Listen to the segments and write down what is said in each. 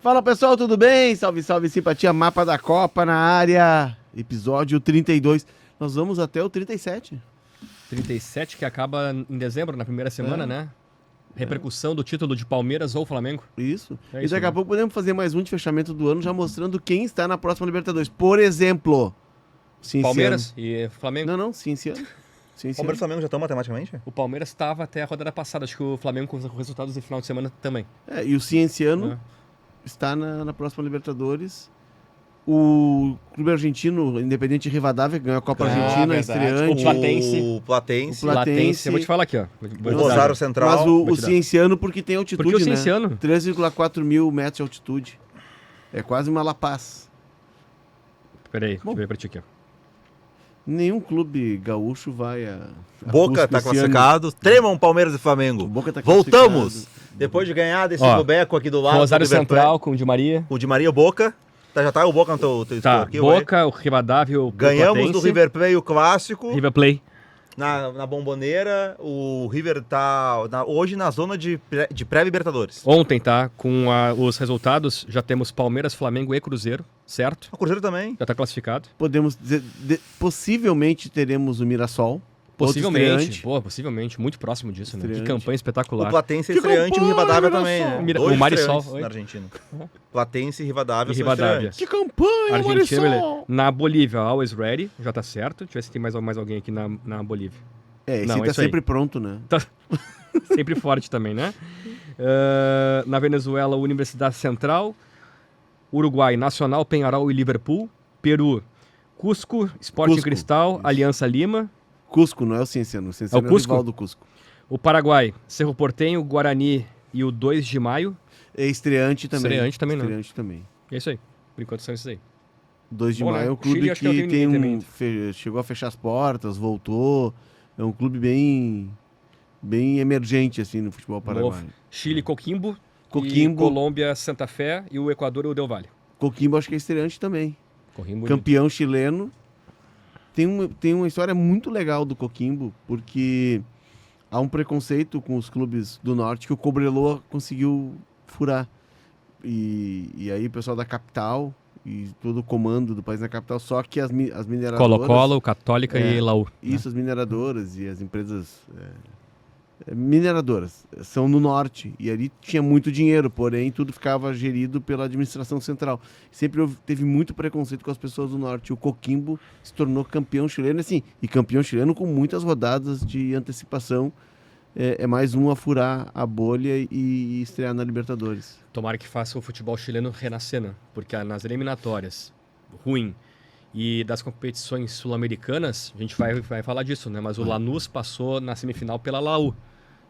Fala pessoal, tudo bem? Salve, salve, simpatia, mapa da Copa na área, episódio 32. Nós vamos até o 37. 37 que acaba em dezembro, na primeira semana, né? Repercussão do título de Palmeiras ou Flamengo. Isso. É E isso, daqui a né? pouco podemos fazer mais um de fechamento do ano, já mostrando quem está na próxima Libertadores. Por exemplo, Cienciano. Palmeiras e Flamengo. Não, Cienciano. Palmeiras e Flamengo já estão matematicamente? O Palmeiras estava até a rodada passada, acho que o Flamengo com os resultados do final de semana também. E o Cienciano né? está na próxima Libertadores. O clube argentino, Independente Rivadavia, ganhou a Copa Argentina, verdade. estreante. O Platense. O Platense. O Platense. Eu vou te falar aqui, ó. O Rosário Central. Mas o Vou te dar. Cienciano porque tem altitude, Porque o né? Cienciano. 3,4 mil metros de altitude. É quase uma La Paz. Peraí, deixa Bom. eu ver pra ti aqui, ó. Nenhum clube gaúcho vai a Boca Cusco tá esse ano. classificado. Tremam Palmeiras e O Flamengo. Boca tá Voltamos! classificado. Depois de ganhar desse Ó, bobeco aqui do lado. Rosário do River Plate, Central com o Di Maria. O Di Maria, o Boca. Já tá o Boca no teu Tá, score aqui, ué. Boca, o Rivadavia, o Ganhamos Platense, do River Plate o clássico. River Play. Na Bomboneira. O River tá hoje na zona de pré-Libertadores. Ontem, tá? Com os resultados, já temos Palmeiras, Flamengo e Cruzeiro, certo? O Cruzeiro também. Já tá classificado. Podemos dizer, possivelmente teremos o Mirassol. outro Possivelmente. estreante. Pô, possivelmente. Muito próximo disso, né? Que Estreante. campanha espetacular. O Platense é Que estreante e o campanha, Rivadavia olha também, só. né? Mira- Dois o Marisol, estreantes oi? na Argentina. Platense e Rivadavia E são Rivadavia. estreantes. Que campanha, Argentina, beleza. Marisol! Na Bolívia, Always Ready, já tá certo. Deixa eu ver se tem mais alguém aqui na Bolívia. Esse Não, tá isso aí. sempre pronto, né? Sempre forte também, né? Na Venezuela, Universidade Central. Uruguai, Nacional, Peñarol e Liverpool. Peru, Cusco, Sporting Cusco, Cristal, isso. Aliança Lima. Cusco, não é o Cienciano. O Cienciano É o é o Cusco? rival do Cusco. O Paraguai, Cerro Porteño, Guarani e o 2 de Maio. É estreante também. Estreante também, não. Estreante também. E é isso aí. Por enquanto são esses aí. 2 de Bom, maio né? é um clube Chile, acho que não que tem tem ninguém também. chegou a fechar as portas, voltou. É um clube bem emergente assim no futebol paraguaio. Chile, Coquimbo. Coquimbo. E Colômbia, Santa Fé. E o Equador, o Del Valle. Coquimbo acho que é estreante também. Coquimbo. Campeão chileno. Tem uma história muito legal do Coquimbo, porque há um preconceito com os clubes do norte que o Cobreloa conseguiu furar. E aí o pessoal da capital e todo o comando do país na capital, só que as mineradoras... Colo-Colo, Católica É, e Laú. Isso, as mineradoras e as empresas mineradoras são no norte. E ali tinha muito dinheiro, porém tudo ficava gerido pela administração central. Sempre teve muito preconceito com as pessoas do norte. O Coquimbo se tornou campeão chileno, assim, e campeão chileno com muitas rodadas de antecipação. É mais um a furar a bolha e estrear na Libertadores. Tomara que faça o futebol chileno renascer, né? Porque nas eliminatórias, ruim, e das competições sul-americanas, a gente vai falar disso, né? Mas o Lanús passou na semifinal pela Laú,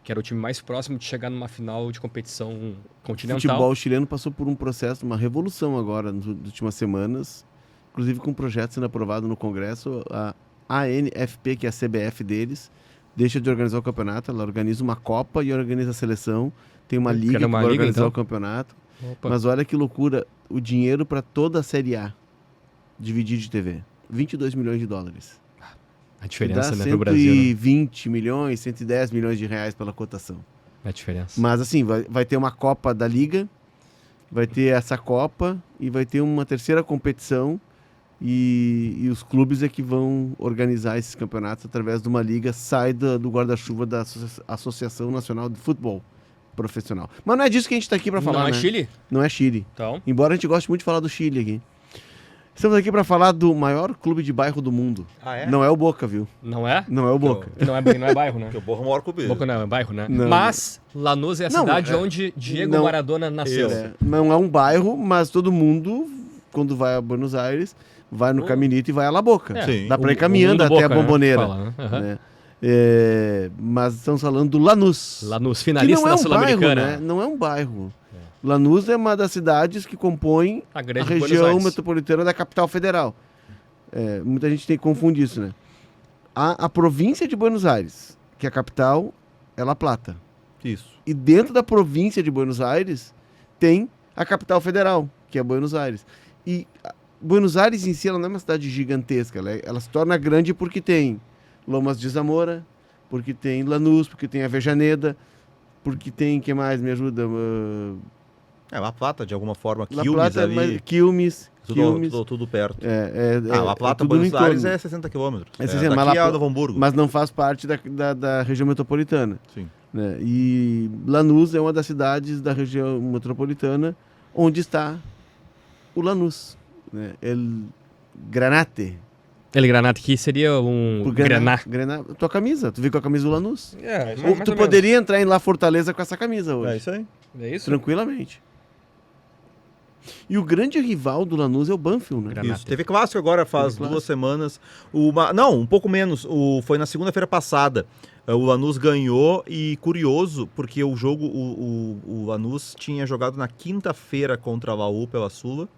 que era o time mais próximo de chegar numa final de competição O continental. futebol chileno passou por um processo, uma revolução agora, nas últimas semanas, inclusive com um projeto sendo aprovado no Congresso. A ANFP, que é a CBF deles, deixa de organizar o campeonato, ela organiza uma Copa e organiza a seleção. Tem uma liga que vai organizar então? o campeonato. Opa. Mas olha que loucura, o dinheiro para toda a Série A dividir de TV, 22 milhões de dólares. A diferença, Dá né, pro Brasil, né? 120 milhões, 110 milhões de reais pela cotação. A diferença. Mas assim, vai ter uma Copa da Liga, vai ter essa Copa e vai ter uma terceira competição e os clubes é que vão organizar esses campeonatos através de uma liga, sai do guarda-chuva da Associação Nacional de Futebol Profissional. Mas não é disso que a gente está aqui para falar, Não é né? Chile? Não é Chile. Então, Embora a gente goste muito de falar do Chile aqui. Estamos aqui para falar do maior clube de bairro do mundo. Ah, é? Não é o Boca, viu? não é? Não é o Boca. Não é bairro, né? Porque o Borra é o maior clube. Boca não, é bairro, né? Não. Mas Lanús é a Não, cidade é- onde Diego não. Maradona nasceu. Não é um bairro, mas todo mundo, quando vai a Buenos Aires, vai no Caminito e vai a La Boca. É, Sim. Dá para ir o caminhando mundo até Boca, a Bomboneira. Né? Fala, né? Aham. Né? Mas estamos falando do Lanús. Lanús, Que finalista não é da um bairro, Sul-Americana. né? Não é um bairro. Lanús é uma das cidades que compõem A a grande Buenos região Aires. metropolitana da capital federal. Muita gente tem que confundir isso, né? A província de Buenos Aires, que é a capital, é La Plata. Isso. E dentro da província de Buenos Aires tem a capital federal, que é Buenos Aires. E Buenos Aires em si ela não é uma cidade gigantesca, ela se torna grande porque tem Lomas de Zamora, porque tem Lanús, porque tem Avejaneda, porque tem, que mais me ajuda? La Plata, de alguma forma, La Quilmes Plata, ali, Quilmes. tudo perto. La Plata, tudo no Buenos Aires entorno. é 60 quilômetros. É 60, mas daqui La a Novo Hamburgo. Mas não faz parte da região metropolitana. Sim. Né? E Lanús é uma das cidades da região metropolitana onde está o Lanús. Né? El Granate. El Granate, que seria um Por Graná. Tua camisa. Tu veio com a camisa do Lanús. Mais Tu ou poderia entrar em La Fortaleza com essa camisa hoje. É isso aí. menos. É isso? Tranquilamente. E o grande rival do Lanús é o Banfield, né? Granate. Isso. Teve clássico agora, faz Teve 2 semanas. Não, um pouco menos. Foi na segunda-feira passada. O Lanús ganhou e curioso, porque o jogo, o Lanús tinha jogado na quinta-feira contra a Laú pela Sula.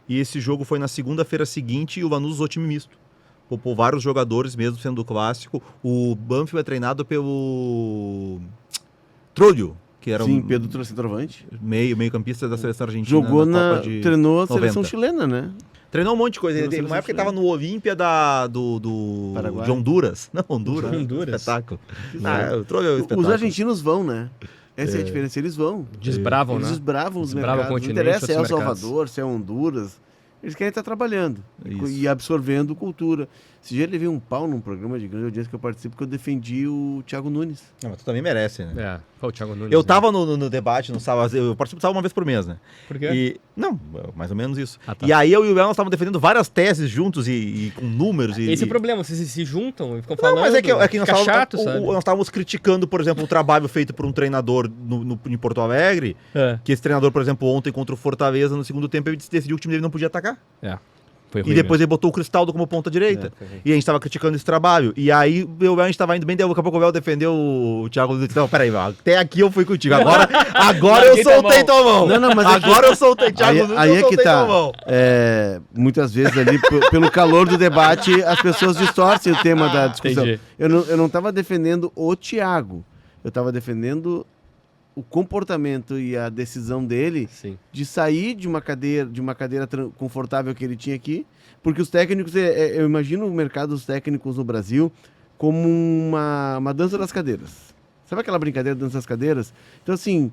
E esse jogo foi na segunda-feira seguinte e o Lanús usou time misto. Poupou vários jogadores, mesmo sendo do clássico. O Banfield é treinado pelo Trolho, que era Sim, Pedro centroavante. meio-campista da seleção argentina. Treinou a 90. seleção chilena, né? Treinou um monte de coisa. Ele Treinou teve uma época que seleção ele tava no Olímpia Paraguai. de Honduras. Não, Honduras. Honduras. Espetáculo. O Trolho é um espetáculo. Os argentinos vão, né? Essa é a diferença, eles vão. Desbravam, Eles né? desbravam os Desbravam o mercados. Não continente, interessa se é El outros mercados. Salvador, se é Honduras. Eles querem estar trabalhando Isso. e absorvendo cultura. Esse dia eu levei um pau num programa de grande audiência que eu participo, porque eu defendi o Thiago Nunes. Não, mas tu também merece, né? É, foi o Thiago Nunes. Eu né? tava no debate no sábado, eu participo uma vez por mês, né? Por quê? E, não, mais ou menos isso. Ah, tá. E aí eu e o Léo nós estávamos defendendo várias teses juntos e com números. Esse é o problema, vocês se juntam e ficam Não, falando. mas é que nós fica chato, sabe? nós estávamos criticando, por exemplo, o trabalho feito por um treinador em Porto Alegre, É. que esse treinador, por exemplo, ontem contra o Fortaleza, no segundo tempo, ele decidiu que o time dele não podia atacar. Foi E ruim depois mesmo. ele botou o Cristaldo como ponta direita. Foi ruim. E a gente tava criticando esse trabalho. E aí a gente tava indo bem, daqui a pouco o Léo defendeu o Thiago Nunes. Não, peraí, até aqui eu fui contigo. Agora eu Larguei tua soltei mão. tua mão. Não, mas é que- agora eu soltei Thiago Nunes, Aí eu é que soltei tua tá. mão. Muitas vezes ali, pelo calor do debate, as pessoas distorcem o tema da discussão. Entendi. Eu não estava defendendo o Thiago. Eu estava defendendo o comportamento e a decisão dele Sim. de sair de uma cadeira confortável que ele tinha aqui, porque os técnicos, eu imagino o mercado dos técnicos no Brasil como uma dança das cadeiras. Sabe aquela brincadeira dança das cadeiras? Então assim,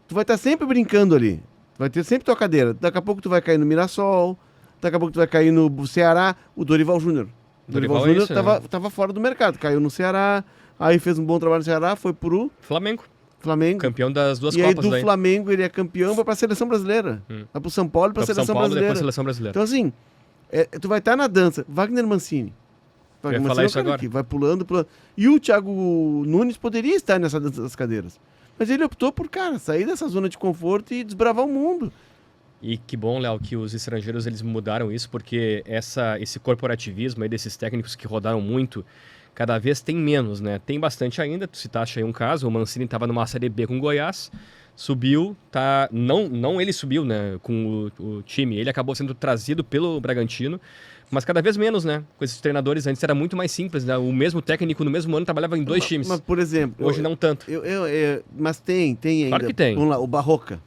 tu vai estar sempre brincando ali, vai ter sempre tua cadeira, daqui a pouco tu vai cair no Mirassol, daqui a pouco tu vai cair no Ceará, o Dorival Júnior. Dorival Júnior é isso, né? tava fora do mercado, caiu no Ceará, aí fez um bom trabalho no Ceará, foi pro Flamengo, Flamengo. campeão das duas E aí Copas do daí. Flamengo ele é campeão, vai pra seleção brasileira. Vai pro São Paulo e pra Foi pro seleção São Paulo, brasileira. depois seleção brasileira. Então assim, tu vai estar na dança. Wagner Mancini. Eu ia Mancini falar é o isso cara agora. que vai pulando. E o Thiago Nunes poderia estar nessa dança das cadeiras. Mas ele optou por, cara, sair dessa zona de conforto e desbravar o mundo. E que bom, Léo, que os estrangeiros eles mudaram isso, porque esse corporativismo aí desses técnicos que rodaram muito, cada vez tem menos, né? Tem bastante ainda, tu citaste aí um caso, o Mancini estava numa Série B com o Goiás, subiu, tá... Não ele subiu, né, com o time, ele acabou sendo trazido pelo Bragantino, mas cada vez menos, né? Com esses treinadores, antes era muito mais simples, né? O mesmo técnico no mesmo ano trabalhava em dois times. Mas, por exemplo... Hoje não tanto. Mas tem ainda. Claro que tem. Vamos lá, o Barroca.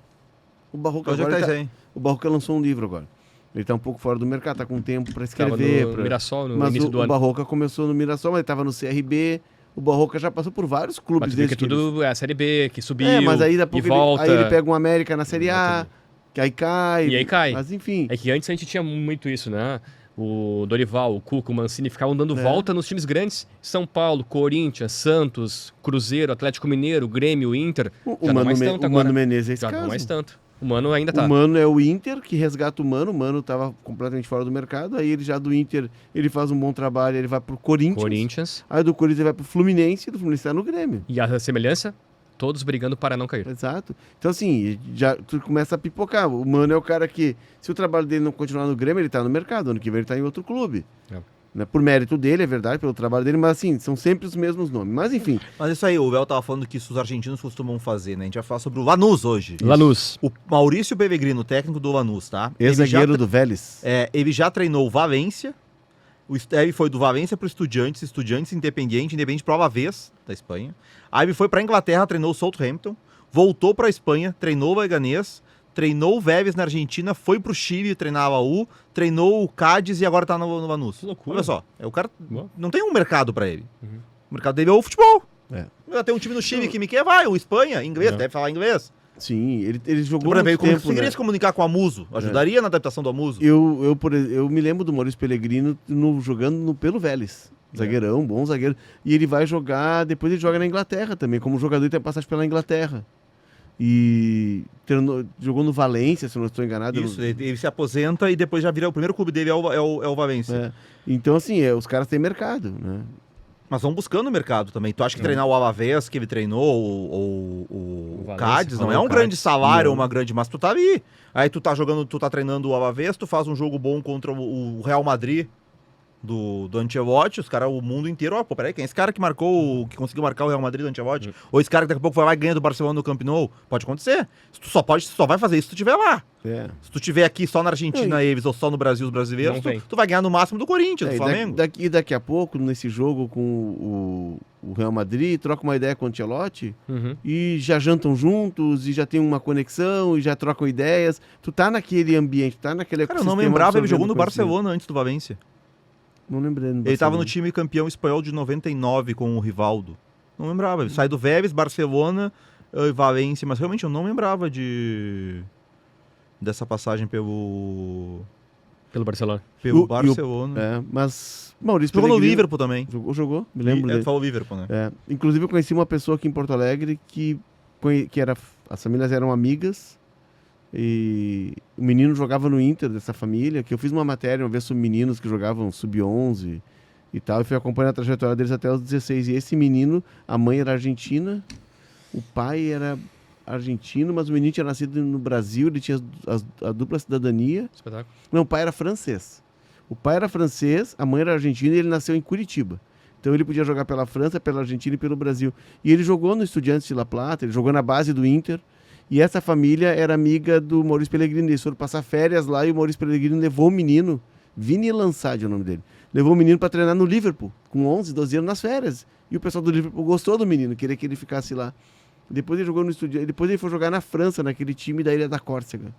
O Barroca Onde é que agora... tá isso aí? O Barroca lançou um livro agora. Ele tá um pouco fora do mercado, tá com tempo para Tava escrever. no Mirassol no Mas início do o ano. Barroca começou no Mirassol, mas ele tava no CRB. O Barroca já passou por vários clubes Mas tu vê que desde é tudo é a Série B, que subiu mas aí, e volta. aí ele pega um América na Série A, que aí cai. E aí cai. Mas enfim. É que antes a gente tinha muito isso, né? O Dorival, o Cuca, o Mancini ficavam dando volta nos times grandes. São Paulo, Corinthians, Santos, Cruzeiro, Atlético Mineiro, Grêmio, Inter. Já não mais tanto o agora. Mano Menezes é esse Já caso. não mais tanto. O Mano ainda tá. O Mano é o Inter, que resgata o Mano tava completamente fora do mercado. Aí ele já do Inter, ele faz um bom trabalho, ele vai pro Corinthians. Aí do Corinthians ele vai pro Fluminense, e do Fluminense tá no Grêmio. E a semelhança? Todos brigando para não cair. Exato. Então, assim, já tu começa a pipocar. O Mano é o cara que, se o trabalho dele não continuar no Grêmio, ele tá no mercado. Ano que vem ele tá em outro clube. Né? Por mérito dele, é verdade, pelo trabalho dele, mas assim, são sempre os mesmos nomes. Mas enfim. Mas isso aí, o Léo tava falando que isso os argentinos costumam fazer, né? A gente vai falar sobre o Lanús hoje. Lanús. O Maurício Pellegrino, técnico do Lanús, tá? Ex-zagueiro do Vélez. Ele já treinou o Valência. Ele foi do Valência pro Estudiantes Independiente pro Alavés, da Espanha. Aí ele foi pra Inglaterra, treinou o Southampton. Voltou pra Espanha, treinou o Leganés. Treinou o Vélez na Argentina, foi pro Chile treinar a Laú, treinou o Cádiz e agora tá no Lanús. Que loucura. Olha só, o cara Boa. não tem um mercado pra ele. O mercado dele é o futebol. Tem um time no Chile que me quer, vai. O Espanha, inglês, deve falar inglês. Sim, ele jogou Por exemplo, muito tempo, conseguiria se comunicar com o Amuso? Ajudaria na adaptação do Amuso? Eu me lembro do Maurício Pellegrino jogando pelo Vélez. Zagueirão, bom zagueiro. E ele vai jogar, depois ele joga na Inglaterra também, como jogador ele tem passagem pela Inglaterra. E jogou no Valência, se eu não estou enganado. Isso, ele se aposenta e depois já vira, o primeiro clube dele é o Valência. Então, assim, os caras têm mercado, né? Mas vão buscando o mercado também. Tu acha que treinar o Alavés, que ele treinou, ou o Cádiz, não é um grande salário ou uma grande... Mas tu tá ali. Aí tu tá jogando, tu tá treinando o Alavés, tu faz um jogo bom contra o Real Madrid do Ancelotti, os caras, o mundo inteiro, peraí, quem é esse cara que conseguiu marcar o Real Madrid do Ancelotti? Ou esse cara que daqui a pouco vai lá e ganha do Barcelona no Camp Nou? Pode acontecer. Tu só vai fazer isso se tu estiver lá. Se tu estiver aqui só na Argentina eles ou só no Brasil os brasileiros, tu vai ganhar no máximo do Corinthians, do Flamengo. Daqui a pouco, nesse jogo com o Real Madrid, troca uma ideia com o Ancelotti e já jantam juntos e já tem uma conexão e já trocam ideias. Tu tá naquele ambiente, tá naquele Cara, eu não lembrava, ele jogou no Barcelona antes do Valência. Não lembrei. Ele estava no time campeão espanhol de 99 com o Rivaldo. Não lembrava. Ele sai do Vélez, Barcelona e Valência, mas realmente eu não lembrava dessa passagem pelo Barcelona. Barcelona. Mas Maurício jogou no Liverpool também. Jogou? Me lembro dele. Falou Liverpool, né? Inclusive eu conheci uma pessoa aqui em Porto Alegre que as famílias eram amigas. E o menino jogava no Inter dessa família, que eu fiz uma matéria uma vez sobre meninos que jogavam sub-11 e tal, e fui acompanhando a trajetória deles até os 16. E esse menino, a mãe era argentina, o pai era argentino, mas o menino tinha nascido no Brasil, ele tinha a dupla cidadania. Espetáculo. Não, o pai era francês. O pai era francês, a mãe era argentina e ele nasceu em Curitiba. Então ele podia jogar pela França, pela Argentina e pelo Brasil. E ele jogou no Estudiantes de La Plata, ele jogou na base do Inter. E essa família era amiga do Maurício Pellegrino. Eles foram passar férias lá e o Maurício Pellegrino levou o menino, Vini Lansade é o nome dele, levou o menino para treinar no Liverpool, com 11, 12 anos nas férias. E o pessoal do Liverpool gostou do menino, queria que ele ficasse lá. Depois ele jogou no estúdio, depois ele foi jogar na França, naquele time da Ilha da Córcega.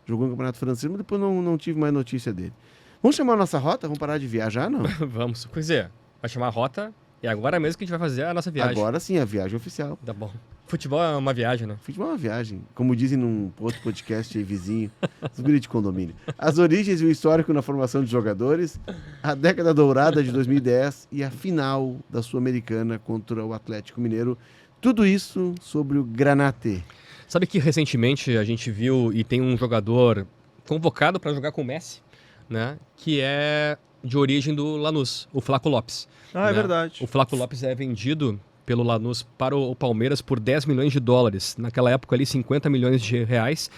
Jogou no Campeonato Francês, mas depois não tive mais notícia dele. Vamos chamar a nossa rota? Vamos parar de viajar, não? Vamos, pois é. Vai chamar a rota e agora mesmo que a gente vai fazer a nossa viagem. Agora sim, a viagem oficial. Tá bom. Futebol é uma viagem, né? Futebol é uma viagem. Como dizem num outro podcast aí, vizinho, os guris de condomínio. As origens e o histórico na formação de jogadores, a década dourada de 2010 e a final da Sul-Americana contra o Atlético Mineiro. Tudo isso sobre o Granate. Sabe que recentemente a gente viu e tem um jogador convocado para jogar com o Messi, né? Que é de origem do Lanús, o Flaco Lopes. É verdade. O Flaco Lopes é vendido pelo Lanús para o Palmeiras por 10 milhões de dólares. Naquela época ali, 50 milhões de reais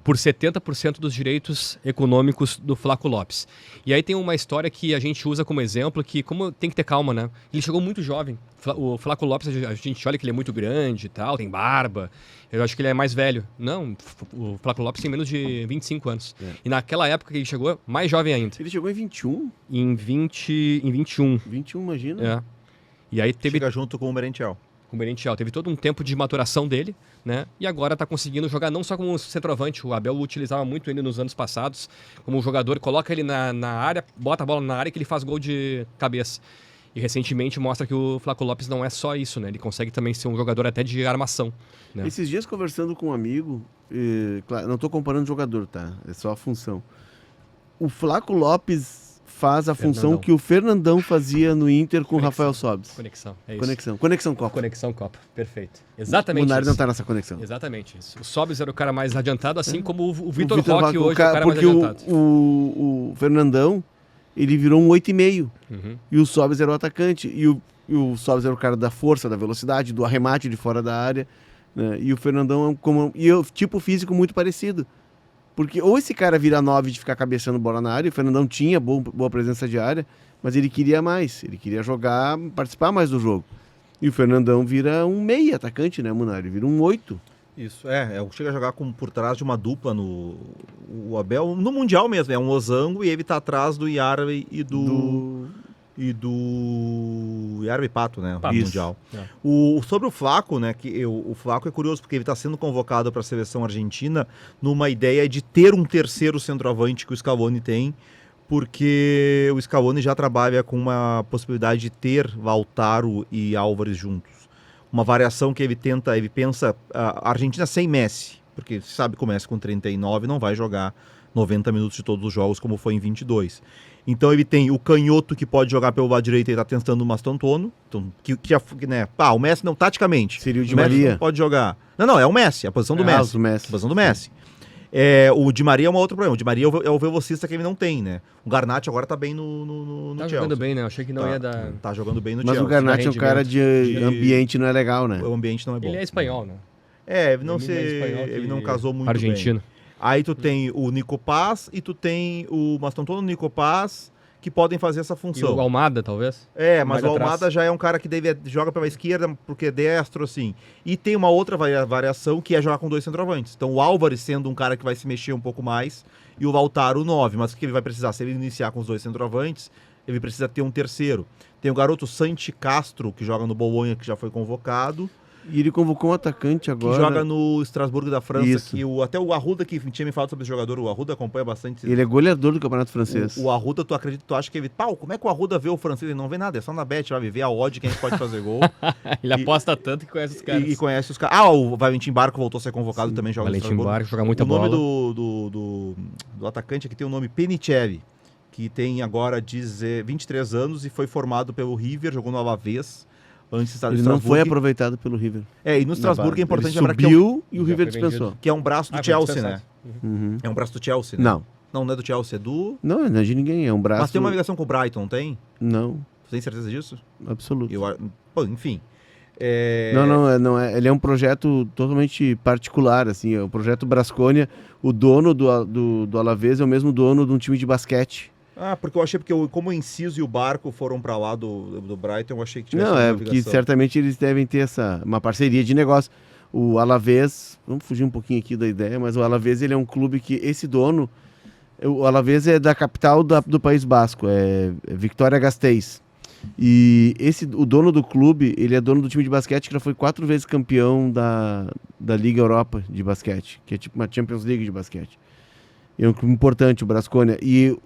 por 70% dos direitos econômicos do Flaco Lopes. E aí tem uma história que a gente usa como exemplo, que como tem que ter calma, né? Ele chegou muito jovem. O Flaco Lopes, a gente olha que ele é muito grande e tal, tem barba. Eu acho que ele é mais velho. Não, o Flaco Lopes tem menos de 25 anos. E naquela época que ele chegou, mais jovem ainda. Ele chegou em 21? Em 21. 21, imagina. E aí teve... Chega junto com o Merentiel. Com o Merentiel. Teve todo um tempo de maturação dele, né? E agora está conseguindo jogar não só como centroavante. O Abel utilizava muito ele nos anos passados como jogador. Coloca ele na área, bota a bola na área que ele faz gol de cabeça. E recentemente mostra que o Flaco Lopes não é só isso, né? Ele consegue também ser um jogador até de armação. Né? Esses dias conversando com um amigo, claro, não estou comparando jogador, tá? É só a função. O Flaco Lopes faz a função que o Fernandão fazia no Inter com o Rafael Sobis. Conexão, é isso. Conexão Copa. Conexão Copa, perfeito. Exatamente. O Munari não está nessa conexão. Exatamente isso. O Sobis era o cara mais adiantado, assim como o Vitor Roque hoje é o cara mais porque adiantado. O Fernandão, ele virou um 8,5. E o Sobis era o atacante. E o Sobis era o cara da força, da velocidade, do arremate de fora da área. Né? E o Fernandão, tipo físico muito parecido. Porque ou esse cara vira 9 de ficar cabeçando bola na área, o Fernandão tinha boa presença de área, mas ele queria mais, ele queria jogar, participar mais do jogo. E o Fernandão vira um meia atacante, né, Munari? Vira um 8. Isso, chega a jogar por trás de uma dupla o Abel, no Mundial mesmo, é um losango e ele tá atrás do Yarbi e do Yarbi Pato, né, no Mundial. Sobre o Flaco, né, o Flaco é curioso porque ele está sendo convocado para a seleção argentina numa ideia de ter um terceiro centroavante que o Scaloni tem, porque o Scaloni já trabalha com uma possibilidade de ter Lautaro e Álvares juntos. Uma variação que ele pensa, a Argentina sem Messi, porque você sabe que o Messi com 39 não vai jogar 90 minutos de todos os jogos como foi em 22. Então ele tem o canhoto que pode jogar pelo lado direito e está tentando o Mastantuono, então, né, o Messi não, taticamente. Seria o Di o Messi Maria. não pode jogar. Não, é o Messi, a posição do Messi. O Messi. A posição do Messi. O Di Maria é um outro problema. O Di Maria é o velocista que ele não tem, né? O Garnacho agora tá bem no Tá Chelsea. jogando bem, né? Eu achei que não ia dar... Tá jogando bem no Mas Chelsea. o Garnacho é um cara de ambiente, não é legal, né? O ambiente não é bom. Ele é espanhol, né? Ele não casou muito argentino. bem. Aí tu tem o Nico Paz e tu tem o Mastantuono e o Nico Paz que podem fazer essa E função. o Almada, talvez? Mas mais o atrás. Almada já é um cara que joga pela esquerda porque é destro, assim. E tem uma outra variação que é jogar com 2 centroavantes. Então o Álvares sendo um cara que vai se mexer um pouco mais e o Lautaro o 9. Mas o que ele vai precisar? Se ele iniciar com os 2 centroavantes, ele precisa ter um terceiro. Tem o garoto Santi Castro, que joga no Bolonha, que já foi convocado. E ele convocou um atacante agora. Que joga no Estrasburgo da França. Isso. Que até o Arruda, que tinha me falado sobre esse jogador, o Arruda acompanha bastante. Ele é goleador do Campeonato Francês. O Arruda, tu acha que ele... como é que o Arruda vê o francês? Ele não vê nada, é só na bet, vai ver a odd, quem pode fazer gol. Ele aposta tanto que conhece os caras. E conhece os caras. O Valentim Barco voltou a ser convocado também, joga no Valentim Estrasburgo. Barco joga muita o bola. nome do atacante aqui tem o nome Penichevi, que tem agora 23 anos e foi formado pelo River, jogou no Alavés. Antes ele não foi aproveitado pelo River. E no Estrasburgo é importante ele lembrar subiu e o Já River foi dispensou. que é um braço do Chelsea, né? Uhum. É um braço do Chelsea, né? Não, não é do Chelsea, é do... não é de ninguém, é um braço... Mas tem uma ligação com o Brighton, não tem? Não, Você tem certeza disso? absoluto. Enfim. Não é. Ele é um projeto totalmente particular, assim, é o projeto Brasconia. O dono do Alavés é o mesmo dono de um time de basquete. Porque eu achei, como o Inciso e o Barco foram pra lá do Brighton, eu achei que tivesse Não, uma porque ligação. certamente eles devem ter uma parceria de negócio. O Alavés, vamos fugir um pouquinho aqui da ideia, mas o Alavés ele é um clube que esse dono, o Alavés é da capital do País Basco, é Vitória-Gasteiz. E o dono do clube, ele é dono do time de basquete que já foi 4 vezes campeão da Liga Europa de basquete, que é tipo uma Champions League de basquete. É um clube importante, o Brasconia. E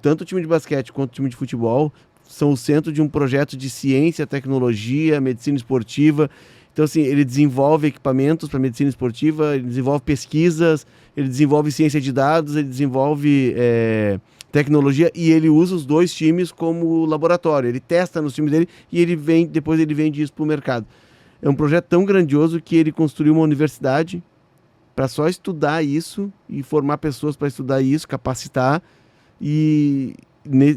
tanto o time de basquete quanto o time de futebol são o centro de um projeto de ciência, tecnologia, medicina esportiva. Então, assim, ele desenvolve equipamentos para medicina esportiva, ele desenvolve pesquisas, ele desenvolve ciência de dados, ele desenvolve tecnologia e ele usa os 2 times como laboratório. Ele testa nos times dele e depois ele vende isso para o mercado. É um projeto tão grandioso que ele construiu uma universidade para só estudar isso e formar pessoas para estudar isso, capacitar. E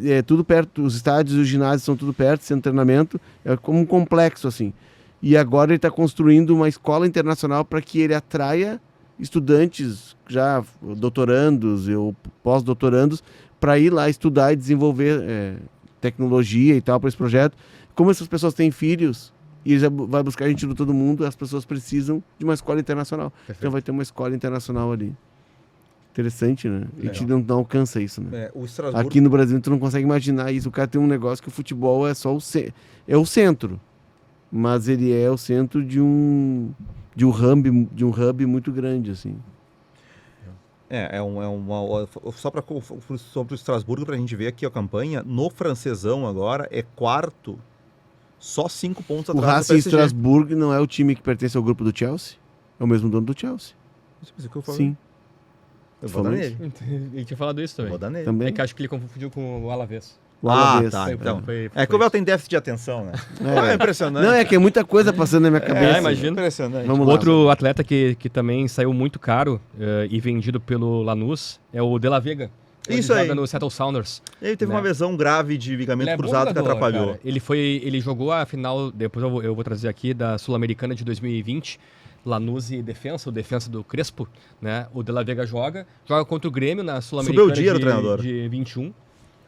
é tudo perto, os estádios e os ginásios são tudo perto, centro de treinamento, é como um complexo assim. E agora ele está construindo uma escola internacional para que ele atraia estudantes já doutorandos ou pós-doutorandos para ir lá estudar e desenvolver tecnologia e tal para esse projeto. Como essas pessoas têm filhos e eles vão buscar gente de todo mundo, as pessoas precisam de uma escola internacional. Perfeito. Então vai ter uma escola internacional ali. Interessante, né? A gente não alcança isso, né? O Estrasburgo... Aqui no Brasil tu não consegue imaginar isso. O cara tem um negócio que o futebol é só o centro. Mas ele é o centro de um hub muito grande, assim. Só sobre o Estrasburgo, pra gente ver aqui a campanha, no francesão agora é quarto, só 5 pontos O atrás do Racing PSG. Estrasburgo não é o time que pertence ao grupo do Chelsea? É o mesmo dono do Chelsea. Isso é o que eu falei. Sim, Eu vou dar Falou nele. Ele tinha falado isso Eu também. vou dar nele. também. É que acho que ele confundiu com o Alavés. O Alavés. tá, então. Foi É que o Bel tem déficit de atenção, né? É impressionante. Não, é que é muita coisa passando na minha cabeça. imagina. Impressionante. Vamos lá. Outro atleta que também saiu muito caro e vendido pelo Lanús é o De La Vega. Isso Ele aí. joga no Seattle Sounders. Ele teve Né? uma lesão grave de ligamento Ele é bom cruzado que jogador, atrapalhou. cara. Ele jogou a final, depois eu vou trazer aqui, da Sul-Americana de 2020, Lanús e Defensa, o Defensa do Crespo, né? O De La Vega joga contra o Grêmio na Sul-Americana Zubeldia era o treinador. de 21.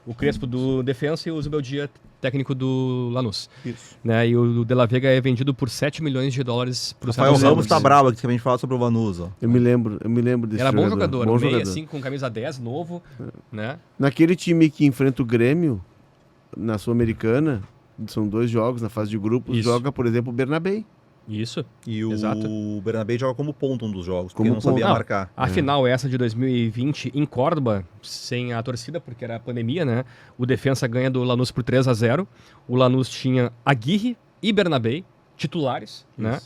O Crespo do Defensa e o Zubeldia, técnico do Lanús. Isso. Né? E o De La Vega é vendido por $7 milhões para o Rafael Ramos tá bravo aqui que a gente fala sobre o Lanús. Ó. Eu me lembro desse Era bom jogador, Bom meia jogador. assim, com camisa 10, novo, né? Naquele time que enfrenta o Grêmio, na Sul-Americana, são 2 jogos na fase de grupos, Isso. joga, por exemplo, o Bernabé. Isso. E Exato. o Bernabé joga como ponto um dos jogos, porque Como não sabia ponto. marcar. A final, essa de 2020, em Córdoba, sem a torcida, porque era a pandemia, né? O Defensa ganha do Lanús por 3-0. O Lanús tinha Aguirre e Bernabé, titulares, né?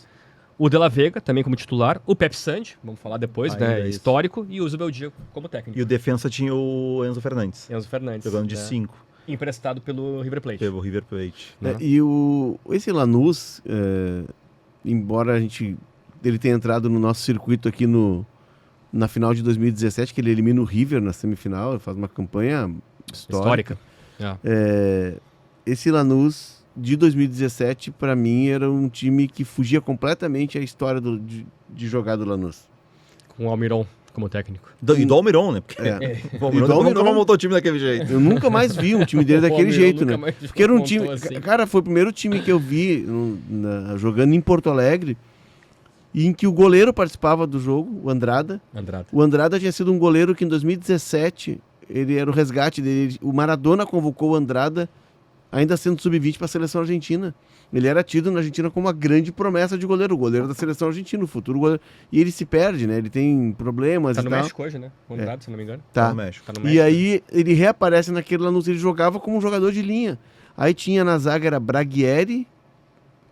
O De La Vega, também como titular. O Pepe Sandi, vamos falar depois, Ainda né? isso. Histórico. E o Zubeldia como técnico. E o Defensa tinha o Enzo Fernandes, Enzo Fernandes. jogando de né? 5, Emprestado pelo River Plate. pelo River Plate. né? E esse Lanús, embora ele tenha entrado no nosso circuito aqui na final de 2017, que ele elimina o River na semifinal, ele faz uma campanha histórica. Esse Lanús de 2017, para mim, era um time que fugia completamente à história de jogar do Lanús. Com o Almiron como técnico. E do Almiron, né? Porque o Almiron nunca mais montou o time daquele jeito. Eu nunca mais vi um time dele daquele O Almiron jeito, nunca né? mais Porque era um montou time... assim. Cara, foi o primeiro time que eu vi jogando em Porto Alegre, e em que o goleiro participava do jogo, o Andrada. O Andrada tinha sido um goleiro que em 2017, ele era o resgate dele. O Maradona convocou o Andrada, ainda sendo sub-20, para a seleção argentina. Ele era tido na Argentina como uma grande promessa de goleiro, o goleiro da seleção argentina, o futuro goleiro. E ele se perde, né? Ele tem problemas Tá e no tal. México hoje, né? O Andrade, se não me engano. Tá. No México. Tá no E México. aí ele reaparece naquele Lanús, ele jogava como um jogador de linha. Aí tinha na zaga, era Braguieri,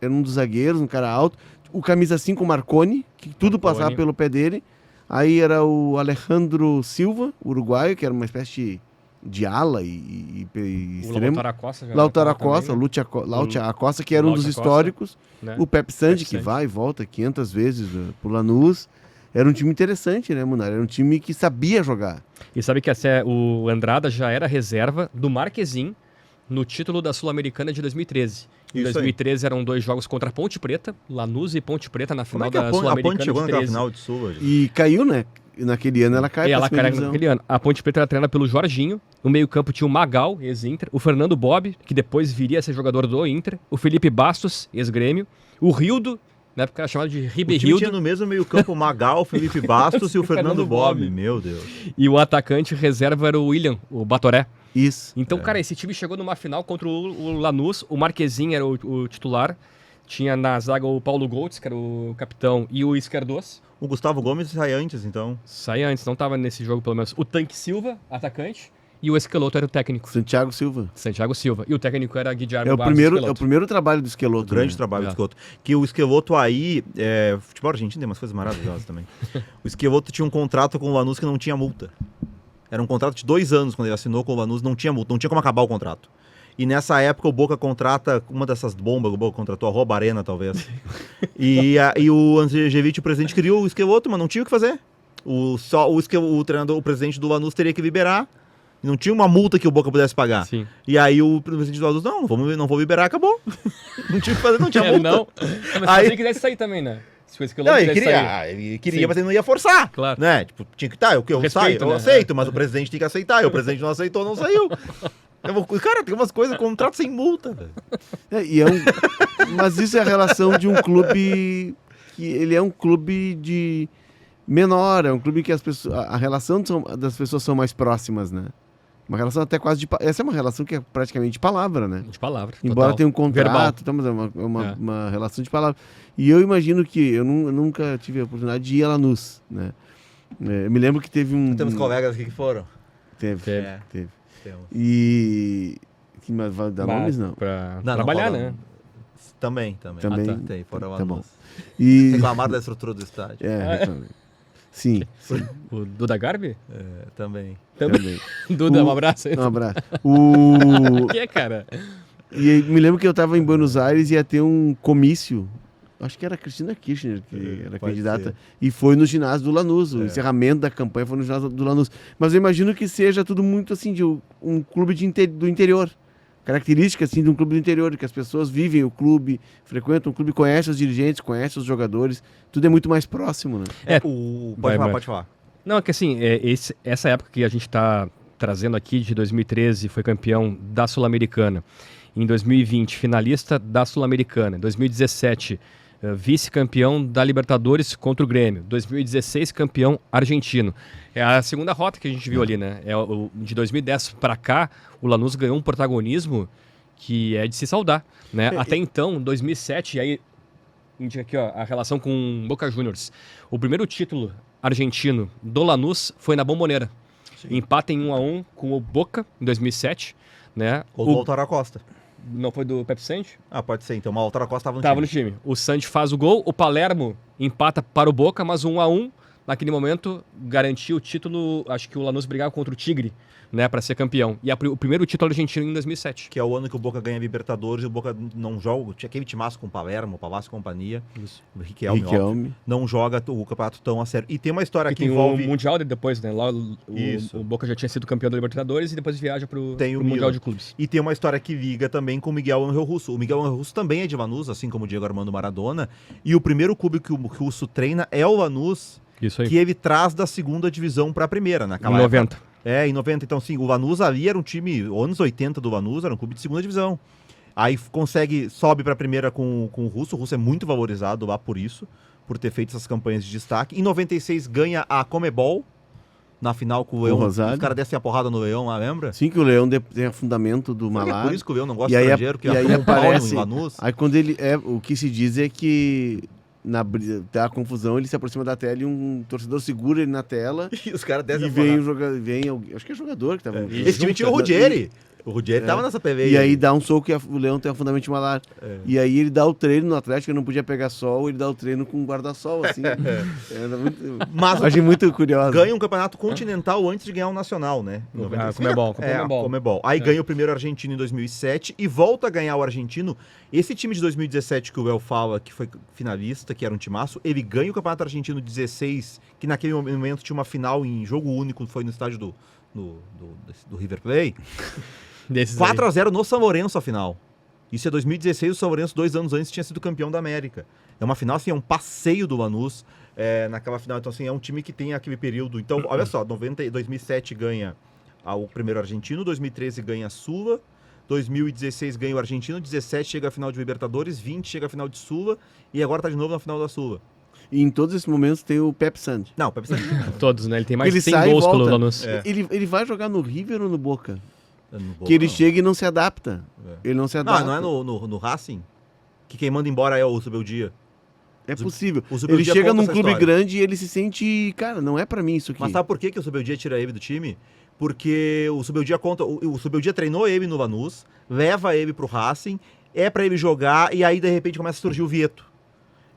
era um dos zagueiros, um cara alto. O camisa 5, o Marconi, que tudo passava pelo pé dele. Aí era o Alejandro Silva, uruguaio, que era uma espécie de ala e O extremo. Lautaro Acosta. Lautaro Acosta, também, né? Lautia Acosta, que era um dos Lautia Acosta, históricos. né? O Pepe Sandi, Pepe que Sandi. vai e volta 500 vezes pro Lanús. Era um time interessante, né, Munar? Era um time que sabia jogar. E sabe que o Andrada já era reserva do Marquezin no título da Sul-Americana de 2013. Em Isso aí. 2013 eram 2 jogos contra a Ponte Preta, Lanús e Ponte Preta na Como final é que da a Sul-Americana Ponte chegou de naquela 13. final de Sul hoje? E caiu, né? Naquele ano ela cai E pra ela segunda caiu divisão. naquele ano. A Ponte Preta era treinada pelo Jorginho. No meio-campo tinha o Magal, ex-Inter. O Fernando Bob, que depois viria a ser jogador do Inter. O Felipe Bastos, ex-Grêmio. O Rildo, na época era chamado de O time Ribeirildo. tinha no mesmo meio campo o Magal, o Felipe Bastos e o Fernando Fernando Bob. Bob. Meu Deus. E o atacante reserva era o William, o Batoré. Isso. Então, cara, esse time chegou numa final contra o Lanús. O Marquezin era o titular. Tinha na zaga o Paulo Goltz, que era o capitão, e o Esquerdos. O Gustavo Gomes sai antes, então. Sai antes, não tava nesse jogo pelo menos. O Tanque Silva, atacante, e o Esqueloto era o técnico. Santiago Silva. Santiago Silva. E o técnico era Guilherme É o Barros primeiro Esqueloto. trabalho do Esqueloto. Grande né? trabalho do É. Esqueloto. Que o Esqueloto aí... futebol argentino tem umas coisas maravilhosas também. O Esqueloto tinha um contrato com o Lanús que não tinha multa. Era um contrato de 2 anos quando ele assinou com o Lanús, não tinha multa, não tinha como acabar o contrato. E nessa época o Boca contrata uma dessas bombas, o Boca contratou a Rouba Arena, talvez. e o Anzejevich, o presidente, criou o Esqueloto, mas não tinha o que fazer. O presidente do Lanús teria que liberar. Não tinha uma multa que o Boca pudesse pagar. Sim. E aí o presidente do Lanús, não vou liberar, acabou. Não tinha o que fazer, não tinha multa. Não. Mas Aí- se ele quisesse sair também, né? Se o Esqueloto Não, ele quisesse queria, sair. ele queria, Sim. mas ele não ia forçar. Claro. Né? Tipo, tinha que estar, eu Respeito, saio, eu né? aceito, mas o presidente tem que aceitar. E o presidente não aceitou, não saiu. Cara, tem umas coisas, contrato sem multa, velho. Mas isso é a relação de um clube que ele é um clube de menor, é um clube que a relação das pessoas são mais próximas, né? Uma relação até quase de... Essa é uma relação que é praticamente de palavra, né? De palavra. Embora total. tenha um contrato, Verbal. tá, mas é É. uma relação de palavra. E eu imagino que eu nunca tive a oportunidade de ir a Lanús, né? Eu me lembro que teve Temos colegas aqui que foram. Teve. É. Teve. Temos. E... Mas vai dar Mas nomes, não. Pra Não, trabalhar, não né? Também. Também. tá. Tem, foram lá Tá bom. nos- E... Reclamaram da estrutura do estádio. Também. Sim, O Duda Garbi? Também. também. Duda, um abraço aí. Um abraço. O... O que, cara? E aí, me lembro que eu estava em Buenos Aires e ia ter um comício. Acho que era a Cristina Kirchner, que era pode candidata. ser. E foi no ginásio do Lanús. O É. encerramento da campanha foi no ginásio do Lanús. Mas eu imagino que seja tudo muito assim, de um clube do interior. Característica assim, de um clube do interior, que as pessoas vivem o clube, frequentam o clube, conhecem os dirigentes, conhecem os jogadores. Tudo é muito mais próximo, né? Vai, Marcos. Pode falar. Não, é que assim, essa época que a gente está trazendo aqui, de 2013, foi campeão da Sul-Americana. Em 2020, finalista da Sul-Americana. Em 2017, vice-campeão da Libertadores contra o Grêmio. 2016, campeão argentino. É a segunda rota que a gente viu ali, né? De 2010 para cá, o Lanús ganhou um protagonismo que é de se saudar, né? Até então, 2007, e aí indica aqui, ó, a relação com Boca Juniors. O primeiro título argentino do Lanús foi na Bombonera. Empata em 1-1 com o Boca em 2007, né? Ou do Altar Acosta. Não foi do Pepe Santi? Ah, pode ser. Então o Altar Acosta Tava no time. O Santi faz o gol, o Palermo empata para o Boca, mas 1-1, naquele momento, garantiu o título. Acho que o Lanús brigava contra o Tigre, né, para ser campeão. E o primeiro título argentino em 2007. Que é o ano que o Boca ganha Libertadores e o Boca não joga. Tinha aquele timaço com o Palermo, Pavassi e companhia. Isso. O Riquelme, óbvio, não joga o campeonato tão a sério. E tem uma história que tem envolve... o Mundial depois, né? Lá Isso. o Boca já tinha sido campeão da Libertadores e depois viaja pro Tem o Mundial Milan. de Clubes. E tem uma história que liga também com o Miguel Ángel Russo. O Miguel Ángel Russo também é de Lanús, assim como o Diego Armando Maradona. E o primeiro clube que o Russo treina é o Lanús, Isso aí. que ele traz da segunda divisão para a primeira, naquela Em 90. época. Em 90. Então, sim, o Lanús ali era um time, anos 80 do Lanús, era um clube de segunda divisão. Aí sobe para a primeira com o Russo. O Russo é muito valorizado lá por isso, por ter feito essas campanhas de destaque. Em 96 ganha a Comebol, na final com o Leão. Os caras descem a porrada no Leão lá, lembra? Sim, que o Leão tem fundamento do Malar. É por isso que o Leão não gosta de estrangeiro, que e aí um pau aparece, em Lanús. Aí quando ele o que se diz é que da confusão, ele se aproxima da tela e um torcedor segura ele na tela. E os caras descem e vem alguém, acho que é jogador que tava. Esse time tinha o Ruggeri. O Ruggeri tava nessa PV. E aí dá um soco e o Leão tem a fundamento de Malar. E aí ele dá o treino no Atlético, ele não podia pegar sol, ele dá o treino com um guarda-sol, assim. Mas achei muito curioso. Ganha um campeonato continental antes de ganhar um nacional, né? Comebol. Aí ganha o primeiro argentino em 2007 e volta a ganhar o argentino. Esse time de 2017 que o El fala, que foi finalista, que era um timaço, ele ganha o campeonato argentino 16, que naquele momento tinha uma final em jogo único, foi no estádio do River Plate. 4-0 no São Lourenço a final. Isso é 2016, o São Lourenço 2 anos antes tinha sido campeão da América. É uma final, assim, é um passeio do Lanús naquela final. Então, assim, é um time que tem aquele período. Então, olha só, 2007 ganha o primeiro argentino, 2013 ganha a Sula, 2016 ganha o argentino, 17 chega a final de Libertadores, 20 chega a final de Sula e agora tá de novo na final da Sula. E em todos esses momentos tem o Pepe Santi. Não, o Pepe Santi. Todos, né? Ele tem mais de 100 sai gols e volta. pelo Lanús. Ele vai jogar no River ou no Boca? Que ele chega e não se adapta. Ele não se adapta. Não é no Racing? Que quem manda embora é o Subeldia. É possível. O Ele chega num clube grande e ele se sente... Cara, não é pra mim isso aqui. Mas sabe por que o Subeldia tira ele do time? Porque o Subeldia conta... O Subeldia treinou ele no Lanús, leva ele pro Racing, pra ele jogar, e aí, de repente, começa a surgir o Vieto.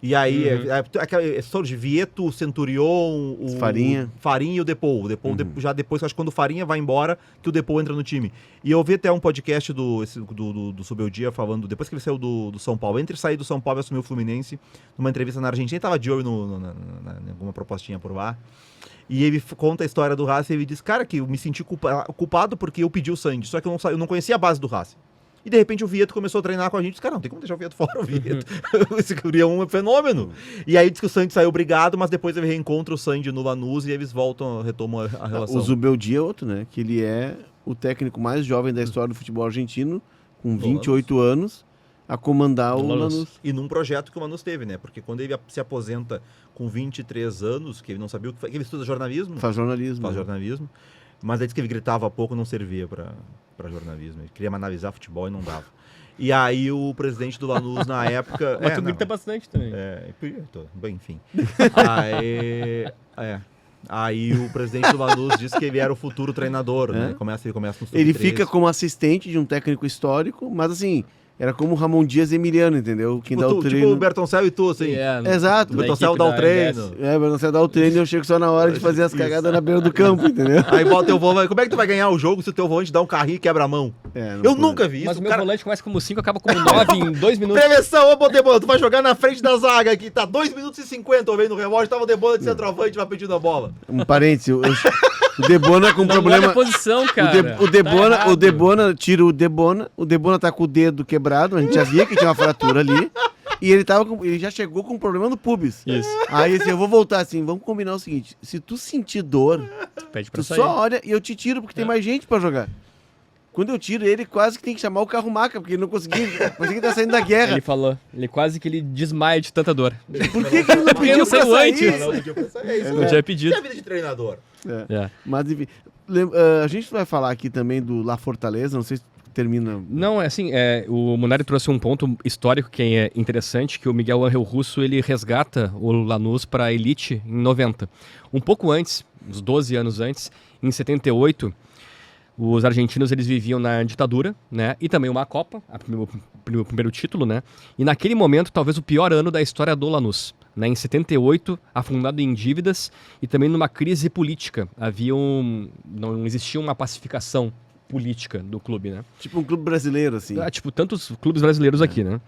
E aí, surge Vieto, o Centurion, o Farinha e o Depou. O Depou já depois, acho que quando o Farinha vai embora, que o Depou entra no time. E eu vi até um podcast do Subeldia falando, depois que ele saiu do São Paulo, entre sair do São Paulo e assumir o Fluminense, numa entrevista na Argentina, ele tava de olho em alguma propostinha por lá. E ele conta a história do Racing e ele diz, cara, que eu me senti culpado porque eu pedi o Sandy, só que eu não conhecia a base do Racing. E de repente o Vieto começou a treinar com a gente. Disse, cara, não tem como deixar o Vieto fora, o Vieto. Esse Curi é um fenômeno. E aí diz que o Sandy saiu obrigado, mas depois ele reencontra o Sandy no Lanús e eles retomam a relação. O Zubeldia é outro, né? Que ele é o técnico mais jovem da história do futebol argentino, com 28 anos, a comandar o Lanús. E num projeto que o Lanús teve, né? Porque quando ele se aposenta com 23 anos, que ele não sabia o que faz, que ele estuda jornalismo. Faz jornalismo. Faz jornalismo. Mas aí diz que ele gritava pouco, não servia para jornalismo. Ele queria analisar futebol e não dava. E aí o presidente do Lanús na época... Mas tu grita bastante também. Bem, enfim. Aí o presidente do Lanús disse que ele era o futuro treinador, né? Ele começa no sub-13. Ele fica como assistente de um técnico histórico, mas assim... Era como o Ramon Dias Emiliano, entendeu? Quem dá o treino. Tipo o Bertoncel e tu, assim. Exato. O Bertoncel dá o treino. O Bertoncel dá o treino e eu chego só na hora de fazer as cagadas na beira do campo, entendeu? Aí bota o teu volante. Como é que tu vai ganhar o jogo se o teu volante dá um carrinho e quebra a mão? Eu nunca vi isso. Mas o meu volante começa como 5 acaba como 9 em 2 minutos. Prevenção, ô Debona, tu vai jogar na frente da zaga aqui. Tá 2 minutos e 50, eu veio no relógio, tava o Debona de centroavante lá pedindo a bola. Um parênteses, o Debona com problema... Não posição, cara. O Debona tira o Debona tá com o dedo quebrado, a gente já via que tinha uma fratura ali, e ele já chegou com um problema no pubis. Isso. Aí assim, eu vou voltar assim, vamos combinar o seguinte, se tu sentir dor, pede pra tu sair. só olha e eu te tiro, porque tem mais gente pra jogar. Quando eu tiro ele, quase que tem que chamar o carro-maca, porque ele não conseguia, parecia que tá saindo da guerra. Ele falou, quase que ele desmaia de tanta dor. Por que ele não pediu pra sair? Não tinha pedido. É a vida de treinador. Mas enfim, a gente vai falar aqui também do La Fortaleza, não sei se termina? Não, é assim, o Munari trouxe um ponto histórico que é interessante, que o Miguel Ángel Russo, ele resgata o Lanús para a elite em 90. Um pouco antes, uns 12 anos antes, em 78, os argentinos eles viviam na ditadura, né? E também uma Copa, o primeiro título, né? E naquele momento, talvez o pior ano da história do Lanús. Né, em 78, afundado em dívidas e também numa crise política. Não existia uma pacificação política do clube, né? Tipo um clube brasileiro, assim. Tipo, tantos clubes brasileiros aqui, né?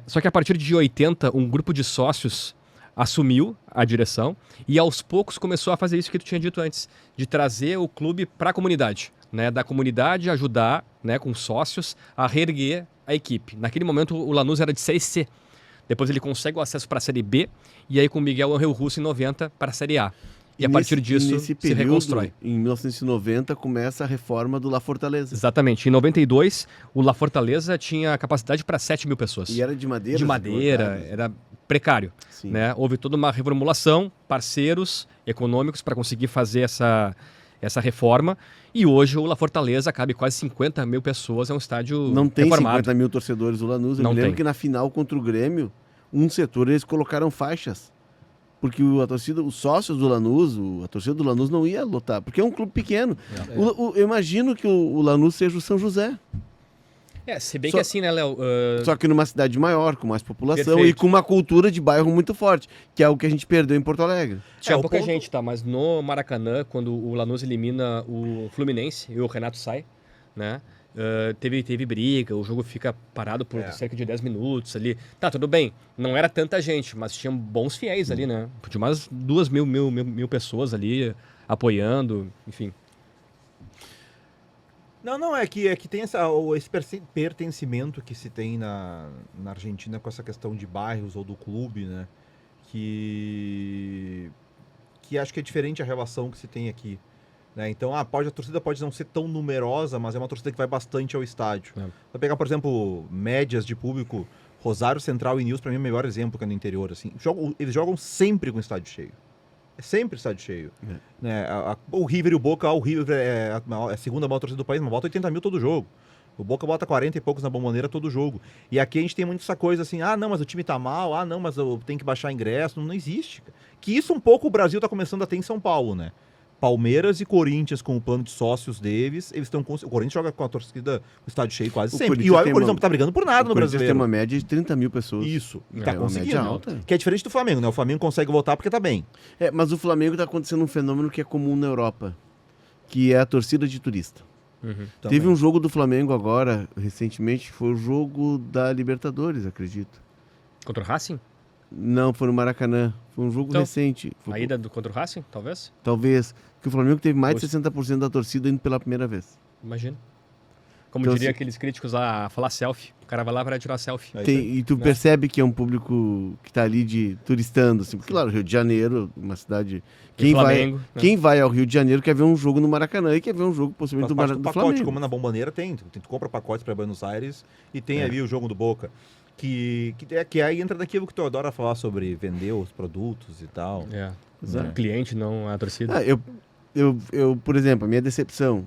Só que a partir de 80, um grupo de sócios assumiu a direção e aos poucos começou a fazer isso que tu tinha dito antes, de trazer o clube para a comunidade, né? Da comunidade ajudar, né, com sócios a reerguer a equipe. Naquele momento o Lanús era de Série C. Depois ele consegue o acesso para a Série B e aí com o Miguel Ángel Russo em 90 para a Série A. E a partir disso se reconstrói. Em 1990 começa a reforma do La Fortaleza. Exatamente. Em 92, o La Fortaleza tinha capacidade para 7 mil pessoas. E era de madeira? De madeira, era precário. Né? Houve toda uma reformulação, parceiros econômicos para conseguir fazer essa reforma. E hoje o La Fortaleza cabe quase 50 mil pessoas, é um estádio Não tem reformado. 50 mil torcedores do Lanús. Eu Não me lembro tem. que na final contra o Grêmio, um setor eles colocaram faixas. Porque a torcida, os sócios do Lanús, a torcida do Lanús não ia lotar, porque é um clube pequeno. Eu imagino que o Lanús seja o São José. Se bem que assim, né, Léo? Só que numa cidade maior, com mais população Perfeito. e com uma cultura de bairro muito forte, que é o que a gente perdeu em Porto Alegre. Tinha pouca gente, tá? Mas no Maracanã, quando o Lanús elimina o Fluminense e o Renato sai, né? Teve briga, o jogo fica parado por cerca de 10 minutos ali. Tá, tudo bem, não era tanta gente, mas tinham bons fiéis ali, né? Tinha umas 2 mil pessoas ali apoiando, enfim. Não, é que tem esse pertencimento que se tem na Argentina com essa questão de bairros ou do clube, né? Que acho que é diferente a relação que se tem aqui. Né? Então, a torcida pode não ser tão numerosa, mas é uma torcida que vai bastante ao estádio. Vai pegar, por exemplo, médias de público, Rosário Central e News, para mim é o melhor exemplo que é no interior. Assim. Eles jogam sempre com o estádio cheio. É sempre estádio cheio. Né? O River e o Boca, o River é a segunda maior torcida do país, mas bota 80 mil todo jogo. O Boca bota 40 e poucos na Bombonera todo jogo. E aqui a gente tem muito essa coisa assim, não, mas o time tá mal, não, mas eu tenho que baixar ingresso, não existe. Que isso um pouco o Brasil tá começando a ter em São Paulo, né? Palmeiras e Corinthians com o plano de sócios deles, eles estão o Corinthians joga com a torcida, o estádio cheio quase sempre. E o Corinthians não tá brigando por nada no Brasileiro. Tem uma média de 30 mil pessoas. Isso. E tá conseguindo. Alta. Que é diferente do Flamengo, né? O Flamengo consegue voltar porque tá bem. Mas o Flamengo tá acontecendo um fenômeno que é comum na Europa, que é a torcida de turista. Teve um jogo do Flamengo agora, recentemente, que foi o jogo da Libertadores, acredito. Contra o Racing? Não, foi no Maracanã. Foi um jogo recente. A ida contra o Racing, talvez? Talvez. Porque o Flamengo teve mais de 60% da torcida indo pela primeira vez. Imagina. Como Então, diria assim, aqueles críticos a falar selfie. O cara vai lá para tirar selfie. E tu percebe que é um público que tá ali de turistando, assim. Porque, claro, Rio de Janeiro, uma cidade... Flamengo, Quem vai ao Rio de Janeiro quer ver um jogo no Maracanã e quer ver um jogo possivelmente do pacote, Flamengo. como na Bombonera tem. Tu compra pacotes para Buenos Aires e tem ali o jogo do Boca. Que aí entra naquilo que tu adora falar sobre vender os produtos e tal. O cliente, não a torcida. Eu, por exemplo, a minha decepção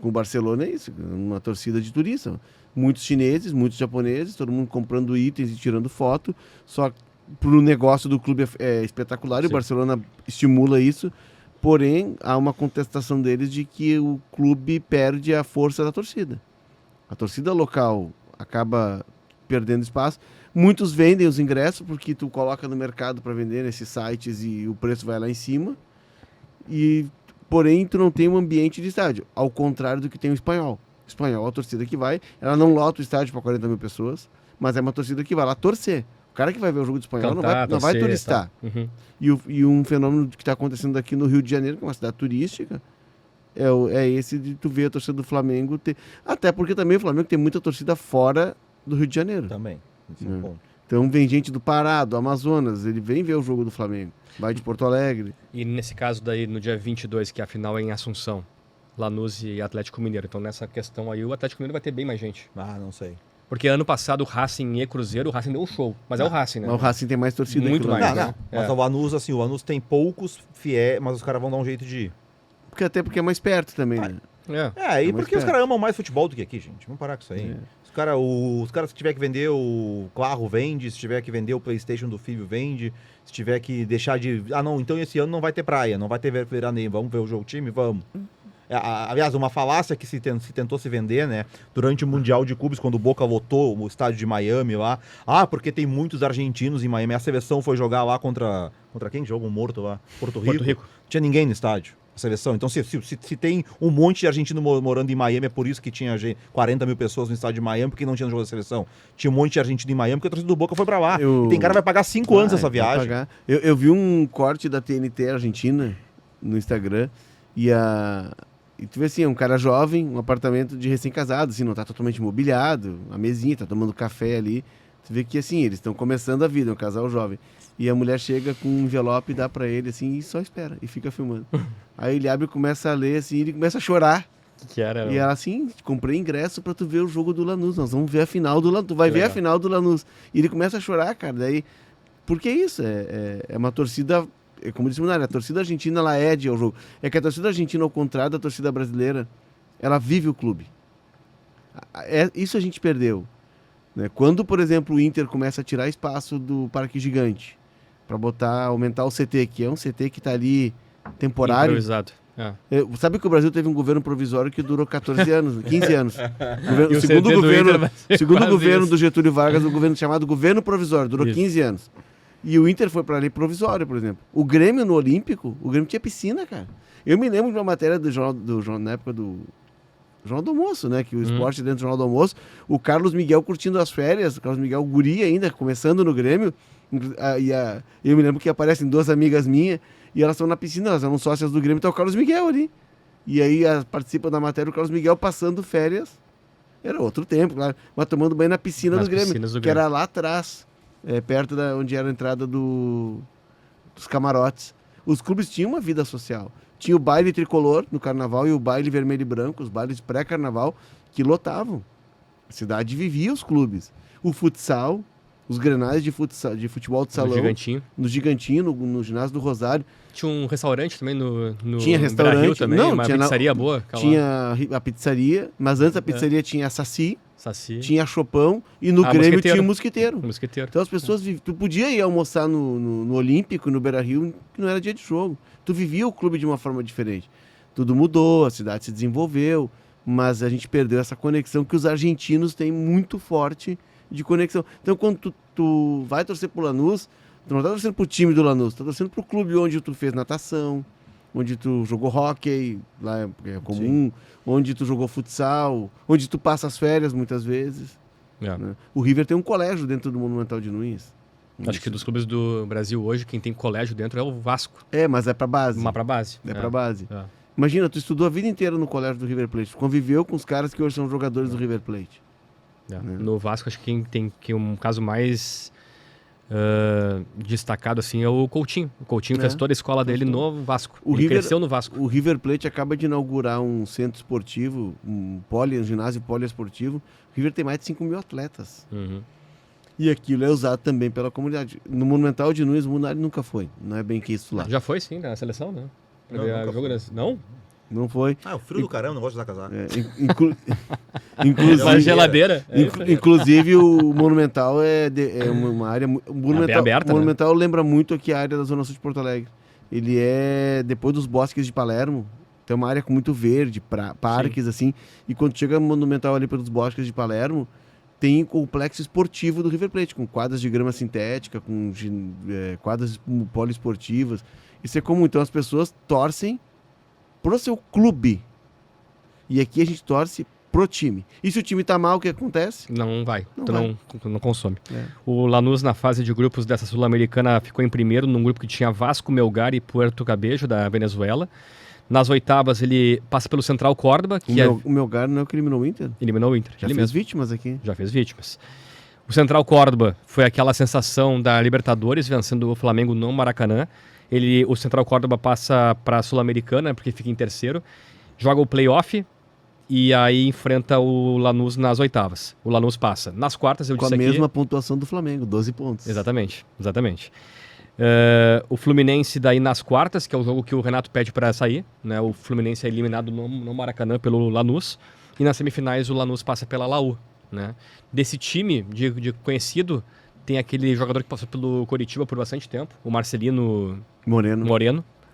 com o Barcelona é isso, uma torcida de turista. Muitos chineses, muitos japoneses, todo mundo comprando itens e tirando foto, só pro negócio do clube é espetacular e o Barcelona estimula isso, porém há uma contestação deles de que o clube perde a força da torcida. A torcida local acaba perdendo espaço. Muitos vendem os ingressos porque tu coloca no mercado para vender nesses sites e o preço vai lá em cima. Porém, tu não tem um ambiente de estádio, ao contrário do que tem o espanhol. O espanhol, a torcida que vai, ela não lota o estádio para 40 mil pessoas, mas é uma torcida que vai lá torcer. O cara que vai ver o jogo de espanhol não vai turistar. E um fenômeno que está acontecendo aqui no Rio de Janeiro, que é uma cidade turística, é esse de tu ver a torcida do Flamengo ter... Até porque também o Flamengo tem muita torcida fora do Rio de Janeiro. Também. Esse é um ponto. Então vem gente do Pará, do Amazonas, ele vem ver o jogo do Flamengo. Vai de Porto Alegre. E nesse caso daí, no dia 22, que a final é em Assunção, Lanús e Atlético Mineiro. Então nessa questão aí, o Atlético Mineiro vai ter bem mais gente. Não sei. Porque ano passado o Racing e Cruzeiro, o Racing deu um show. Mas é o Racing, né? Mas o Racing tem mais torcida muito que o mais. Lanús. Mas o Lanús, assim, o Lanús tem poucos fiéis, mas os caras vão dar um jeito de ir. Porque é mais perto também, né? E porque os caras amam mais futebol do que aqui, gente. Vamos parar com isso aí. Os caras, se tiver que vender o carro, vende. Se tiver que vender o PlayStation do filho, vende. Se tiver que deixar de... não, então esse ano não vai ter praia, não vai ter veraneio. Vamos ver o jogo time? Vamos. Aliás, uma falácia que se tentou se vender, né? Durante o Mundial de Clubes, quando o Boca lotou o estádio de Miami lá. Porque tem muitos argentinos em Miami. A seleção foi jogar lá contra quem? Jogo morto lá? Porto Rico. Não tinha ninguém no estádio. A seleção. Então, se tem um monte de argentino morando em Miami, é por isso que tinha 40 mil pessoas no estádio de Miami, porque não tinha no jogo da seleção. Tinha um monte de argentino em Miami, porque a torcida do Boca foi pra lá. E tem cara que vai pagar 5 anos essa viagem. Eu vi um corte da TNT Argentina no Instagram, e tu vê assim, um cara jovem, um apartamento de recém-casado, assim, não tá totalmente mobiliado, a mesinha, tá tomando café ali. Tu vê que, assim, eles estão começando a vida, um casal jovem. E a mulher chega com um envelope e dá pra ele, assim, e só espera, e fica filmando. Aí ele abre e começa a ler, assim, e ele começa a chorar. Que era? E ela, assim, comprei ingresso pra tu ver o jogo do Lanús, nós vamos ver a final do Lanús, tu vai ver a final do Lanús. E ele começa a chorar, cara, daí... Porque é isso, é uma torcida... Como disse o Munari, a torcida argentina, ela é ao jogo. É que a torcida argentina, ao contrário da torcida brasileira, ela vive o clube. Isso a gente perdeu. Né? Quando, por exemplo, o Inter começa a tirar espaço do Parque Gigante para aumentar o CT, que é um CT que está ali temporário. Improvisado. Sabe que o Brasil teve um governo provisório que durou 14 anos, 15 anos. O segundo governo do Getúlio Vargas, o governo chamado governo provisório, durou 15 anos. E o Inter foi para ali provisório, por exemplo. O Grêmio no Olímpico, o Grêmio tinha piscina, cara. Eu me lembro de uma matéria do jornal na época do Jornal do Almoço, né? Que o esporte dentro do Jornal do Almoço, o Carlos Miguel curtindo as férias, o Carlos Miguel guri ainda, começando no Grêmio. Eu me lembro que aparecem 2 amigas minhas e elas estão na piscina, elas eram sócias do Grêmio, tá o Carlos Miguel ali. E aí participa da matéria o Carlos Miguel passando férias. Era outro tempo, claro, mas tomando banho na piscina do Grêmio, que era lá atrás, perto onde era a entrada dos camarotes. Os clubes tinham uma vida social. Tinha o baile tricolor no carnaval e o baile vermelho e branco, os bailes pré-carnaval, que lotavam. A cidade vivia os clubes. O futsal, os grenais de futebol de salão. No Gigantinho, no ginásio do Rosário. Tinha um restaurante também no tinha restaurante Beira-Rio também, não, uma pizzaria boa. Tinha a pizzaria, mas antes da pizzaria tinha a Saci, tinha a Chopão e no Grêmio tinha o Mosquiteiro. Então as pessoas tu podia ir almoçar no Olímpico, no Beira-Rio, que não era dia de jogo. Tu vivia o clube de uma forma diferente. Tudo mudou, a cidade se desenvolveu, mas a gente perdeu essa conexão que os argentinos têm muito forte de conexão. Então quando tu vai torcer pro Lanús, tu não tá torcendo pro time do Lanús, tu tá torcendo pro clube onde tu fez natação, onde tu jogou hóquei, lá é comum, onde tu jogou futsal, onde tu passa as férias muitas vezes. Né? O River tem um colégio dentro do Monumental de Nunes. Acho que dos clubes do Brasil hoje, quem tem colégio dentro é o Vasco. Mas é pra base. Pra base. Pra base. Imagina, tu estudou a vida inteira no colégio do River Plate, conviveu com os caras que hoje são jogadores do River Plate. No Vasco, acho que quem tem um caso mais destacado assim é o Coutinho. O Coutinho fez toda a escola dele no Vasco. Ele cresceu no Vasco. O River Plate acaba de inaugurar um centro esportivo, um ginásio poliesportivo. O River tem mais de 5 mil atletas. E aquilo é usado também pela comunidade. No Monumental de Nunes, o Munari nunca foi. Não é bem que isso lá. Já foi, sim, na seleção, né? Não? Não foi. O frio do caramba, não gosto de usar casaco. Inclusive, uma geladeira. Inclusive, o Monumental é uma área... Monumental, aberta, Monumental lembra muito aqui a área da Zona Sul de Porto Alegre. Ele é depois dos bosques de Palermo. Tem uma área com muito verde, parques, assim. E quando chega no Monumental ali pelos bosques de Palermo, tem o complexo esportivo do River Plate, com quadras de grama sintética, com quadras poliesportivas. Isso é comum. Então as pessoas torcem pro seu clube. E aqui a gente torce pro time. E se o time tá mal, o que acontece? Não vai. Não consome. O Lanús, na fase de grupos dessa Sul-Americana, ficou em primeiro, num grupo que tinha Vasco, Melgar e Puerto Cabello, da Venezuela. Nas oitavas, ele passa pelo Central Córdoba. O Melgar não é o que eliminou o Inter? Eliminou o Inter. Já fez vítimas aqui. Já fez vítimas. O Central Córdoba foi aquela sensação da Libertadores, vencendo o Flamengo no Maracanã. O Central Córdoba passa para a Sul-Americana, porque fica em terceiro. Joga o play-off e aí enfrenta o Lanús nas oitavas. O Lanús passa. Nas quartas, eu disse aqui... Com a mesma pontuação do Flamengo, 12 pontos. Exatamente. O Fluminense daí nas quartas, que é o jogo que o Renato pede para sair, né? O Fluminense é eliminado no Maracanã pelo Lanús, e nas semifinais o Lanús passa pela Laú, né? Desse time de conhecido, tem aquele jogador que passou pelo Coritiba por bastante tempo, o Marcelino Moreno,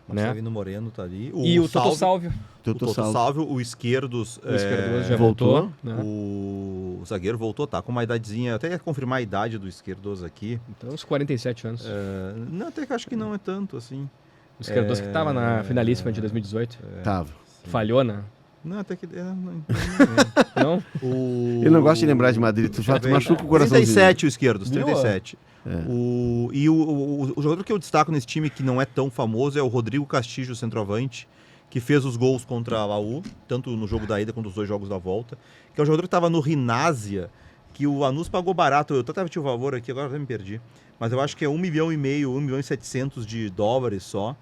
né? Marcelino Moreno tá ali. E o Toto Salvio. O Toto Salvio, o Esquerdos. O Esquerdos já voltou. Né? O zagueiro voltou, tá com uma idadezinha. Até ia confirmar a idade do Esquerdos aqui. Então, uns 47 anos. Não, até que acho que não é tanto assim. O Esquerdos que tava na finalíssima de 2018. Tava. Falhou, né? Não, até que. Não? Ele não gosta de lembrar de Madrid. Tu machuca o coração. 37 o Esquerdos, 37. É. O jogador que eu destaco nesse time que não é tão famoso é o Rodrigo Castillo, centroavante, que fez os gols contra a Laú, tanto no jogo da ida quanto nos 2 jogos da volta, que é um jogador que estava no Rinásia, que o Lanús pagou barato. Eu até tive o valor aqui, agora até me perdi, mas eu acho que é 1,5 milhão, 1,7 milhões de dólares só,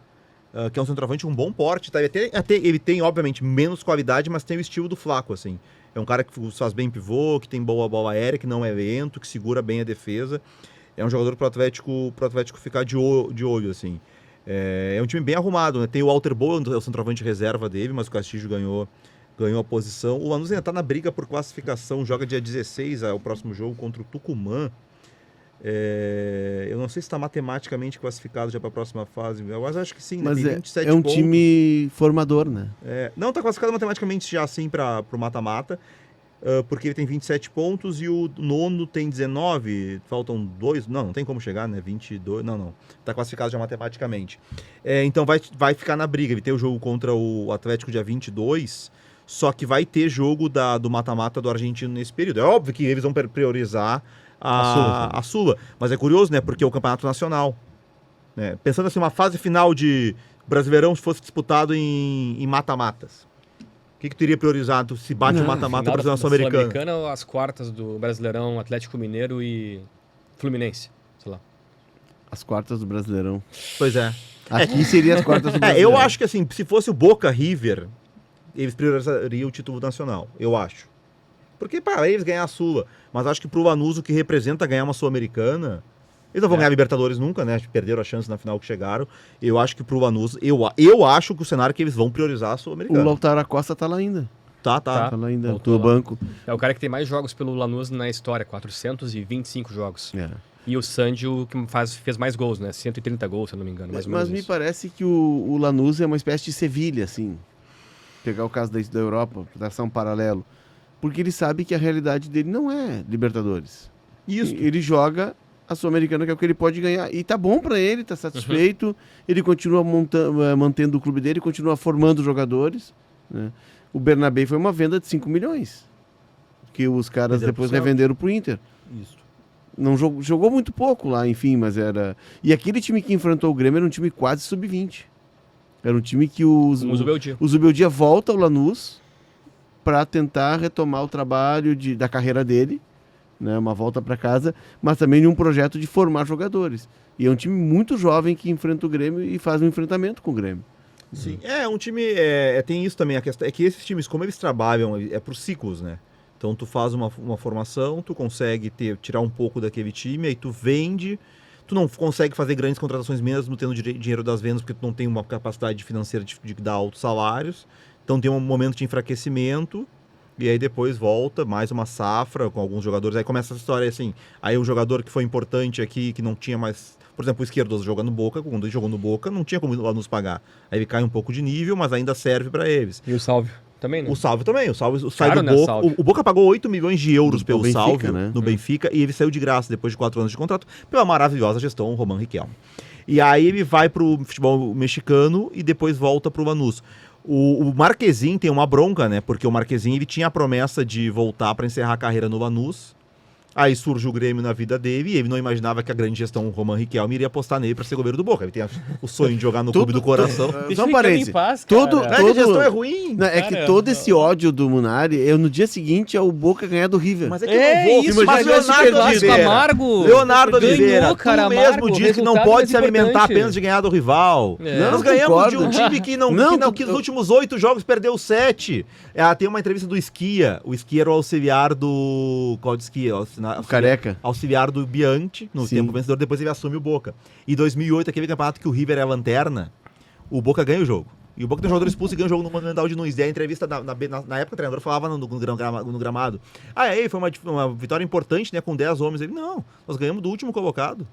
que é um centroavante com um bom porte, tá? Ele tem, obviamente, menos qualidade, mas tem o estilo do Flaco, assim. É um cara que faz bem pivô, que tem boa bola aérea, que não é lento, que segura bem a defesa. É um jogador pro Atlético ficar de olho, assim. É um time bem arrumado, né? Tem o Walter Boa, é o centroavante reserva dele, mas o Castillo ganhou a posição. O Lanús ainda tá na briga por classificação, joga dia 16, o próximo jogo, contra o Tucumã. Eu não sei se está matematicamente classificado já para a próxima fase, mas acho que sim, né? Mas tem 27 é um pontos. Time formador, né? Não, está classificado matematicamente já assim para o mata-mata. Porque ele tem 27 pontos e o nono tem 19, faltam 2, não tem como chegar, né, 22, não, tá classificado já matematicamente. Então vai ficar na briga, ele tem o jogo contra o Atlético dia 22, só que vai ter jogo do mata-mata do argentino nesse período. É óbvio que eles vão priorizar a Sula, mas é curioso, né, porque é o campeonato nacional. Né? Pensando assim, uma fase final de Brasileirão se fosse disputado em mata-matas. O que teria priorizado se bate o mata-mata para a Sul-Americana? Sul-Americana ou as quartas do Brasileirão, Atlético Mineiro e Fluminense, sei lá. As quartas do Brasileirão. Pois é. Aqui seria as quartas do Brasileirão. Eu acho que assim, se fosse o Boca River, eles priorizariam o título nacional, eu acho. Porque para eles ganhar a Sula, mas acho que pro Lanús o que representa ganhar uma Sul-Americana, eles não vão ganhar Libertadores nunca, né? Perderam a chance na final que chegaram. Eu acho que pro Lanús, eu acho que o cenário é que eles vão priorizar a Sul-Americana. O Lautaro Acosta tá lá ainda. Tá. Tá lá ainda, Voltou no lá. banco. É o cara que tem mais jogos pelo Lanús na história, 425 jogos. É. E o Sandy, o que fez mais gols, né? 130 gols, se eu não me engano. Mais ou menos Mas me isso. parece que o Lanús é uma espécie de Sevilha, assim. Pegar o caso da Europa, traçar um paralelo. Porque ele sabe que a realidade dele não é Libertadores. Isso. Ele joga a Sul-Americana, que é o que ele pode ganhar. E tá bom pra ele, tá satisfeito. Ele continua mantendo o clube dele, continua formando jogadores. Né? O Bernabé foi uma venda de 5 milhões. Que os caras depois revenderam pro Inter. Isso. Não jogou muito pouco lá, enfim, mas era... E aquele time que enfrentou o Grêmio era um time quase sub-20. Era um time que o Zubeldia volta ao Lanús para tentar retomar o trabalho da carreira dele, né, uma volta para casa, mas também em um projeto de formar jogadores. E é um time muito jovem que enfrenta o Grêmio e faz um enfrentamento com o Grêmio. Sim, um time, tem isso também, a questão é que esses times, como eles trabalham, é por ciclos, né? Então tu faz uma formação, tu consegue tirar um pouco daquele time, aí tu vende, tu não consegue fazer grandes contratações mesmo tendo dinheiro das vendas, porque tu não tem uma capacidade financeira de dar altos salários, então tem um momento de enfraquecimento, e aí depois volta, mais uma safra com alguns jogadores, aí começa essa história assim, aí o jogador que foi importante aqui, que não tinha mais, por exemplo, o Esquerdoso jogando no Boca, quando ele jogou no Boca, não tinha como lá nos pagar, aí ele cai um pouco de nível, mas ainda serve para eles. E o Salvio também, né? O Salvio também, o Salvio sai Caro, do né, Boca, Salvio? o Boca pagou 8 milhões de euros pelo Benfica, Salvio, né? no Benfica, e ele saiu de graça depois de 4 anos de contrato, pela maravilhosa gestão Román Riquelme. E aí ele vai pro futebol mexicano e depois volta pro Lanús. O Marquezin tem uma bronca, né? Porque o Marquezin ele tinha a promessa de voltar para encerrar a carreira no Lanús. Aí surge o Grêmio na vida dele e ele não imaginava que a grande gestão Román Riquelme iria apostar nele para ser goleiro do Boca. Ele tem o sonho de jogar no clube do coração. Deixa Só um o Ricardo parênteses. em paz, Todo- cara. Não é que a gestão é ruim. Não, é que todo esse ódio do Munari, no dia seguinte é o Boca ganhar do River. Mas é que eu não vou. isso, Mas mas Leonardo clássico Oliveira, amargo. Leonardo Ganhou, Oliveira, cara, tu mesmo amargo, diz que não resultado pode mais se alimentar importante. apenas de ganhar do rival. É. Nós Não, ganhamos de um concordo. time que Não, nos últimos 8 jogos perdeu 7. Tem uma entrevista do Esquia. O Esquia era o auxiliar do... Qual de Esquia? Careca. auxiliar do Bianchi no Sim. tempo vencedor, depois ele assume o Boca. E 2008, aquele campeonato que o River é a lanterna, o Boca ganha o jogo. E o Boca tem um jogador expulso e ganha o jogo no Monumental de Nunes. E a entrevista, na época, o treinador falava no gramado. Aí foi uma vitória importante, né? Com 10 homens. Ele, não, nós ganhamos do último colocado.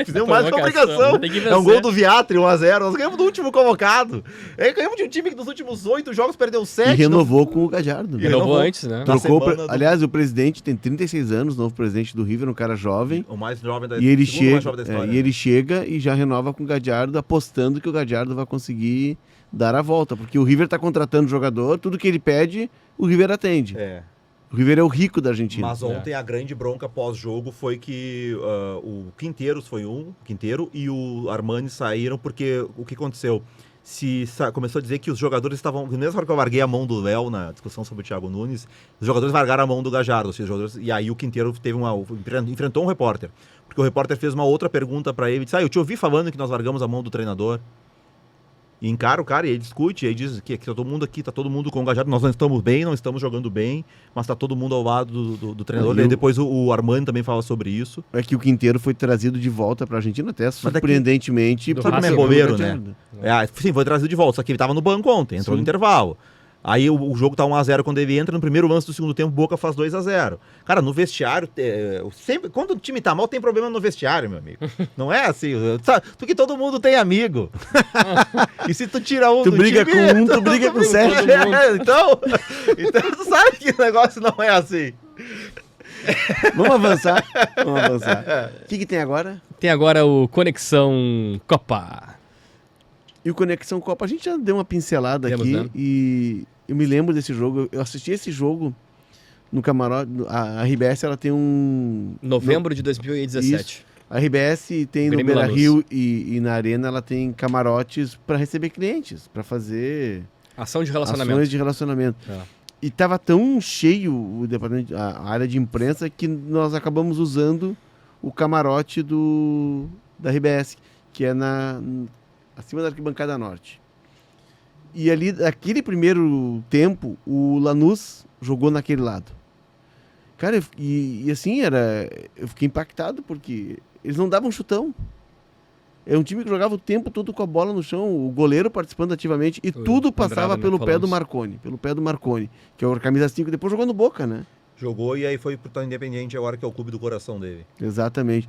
Fizemos mais que obrigação. É um gol do Viatri, 1-0. Nós ganhamos do último colocado. Aí ganhamos de um time que nos últimos 8 jogos perdeu 7. E renovou com o Gajardo. E Renovou antes, né? Aliás, o presidente tem 36 anos, novo presidente do River, um cara jovem. O mais jovem da E ele mais jovem da chega, história. e ele chega e já renova com o Gajardo, apostando que o Gajardo vai conseguir dar a volta. Porque o River tá contratando jogador, tudo que ele pede, o River atende. É. O River é o rico da Argentina. Mas ontem a grande bronca pós-jogo foi que o Quintero e o Armani saíram porque o que aconteceu? Começou a dizer que os jogadores estavam... Mesmo hora que eu larguei a mão do Léo na discussão sobre o Thiago Nunes, os jogadores largaram a mão do Gajardo. E aí o Quintero enfrentou um repórter. Porque o repórter fez uma outra pergunta para ele. Disse, eu te ouvi falando que nós largamos a mão do treinador. E encara o cara e ele discute, e aí diz que tá todo mundo aqui, tá todo mundo com o Gajardo, nós não estamos bem, não estamos jogando bem, mas tá todo mundo ao lado do treinador. E aí depois o Armani também fala sobre isso. É que o Quintero foi trazido de volta pra Argentina, até surpreendentemente. do Sabe como é Racing, bobeiro, né? Sim, foi trazido de volta, só que ele tava no banco ontem, entrou no intervalo. Aí o jogo tá 1-0 quando ele entra, no primeiro lance do segundo tempo, o Boca faz 2-0. Cara, no vestiário, sempre, quando o time tá mal, tem problema no vestiário, meu amigo. Não é assim, porque todo mundo tem amigo. E se tu tira um Tu do briga time, com um, tu briga com 7. Então tu sabe que o negócio não é assim. Vamos avançar. O que tem agora? Tem agora o Conexão Copa. E o Conexão Copa, a gente já deu uma pincelada Temos, aqui, né? E eu me lembro desse jogo. Eu assisti esse jogo no camarote. A RBS, ela tem um... Novembro de 2017. A RBS tem no Grêmio Beira-Rio e na Arena, ela tem camarotes para receber clientes, para fazer Ação de relacionamento. ações de relacionamento. É. E tava tão cheio o departamento, a área de imprensa, que nós acabamos usando o camarote da RBS, que é acima da Arquibancada Norte. E ali, naquele primeiro tempo, o Lanús jogou naquele lado. Cara, assim, eu fiquei impactado, porque eles não davam chutão. É um time que jogava o tempo todo com a bola no chão, o goleiro participando ativamente, e tudo passava pelo pé do Marconi, que é o camisa 5, depois jogou no Boca, né? Jogou e aí foi pro Independente agora, que é o clube do coração dele. Exatamente.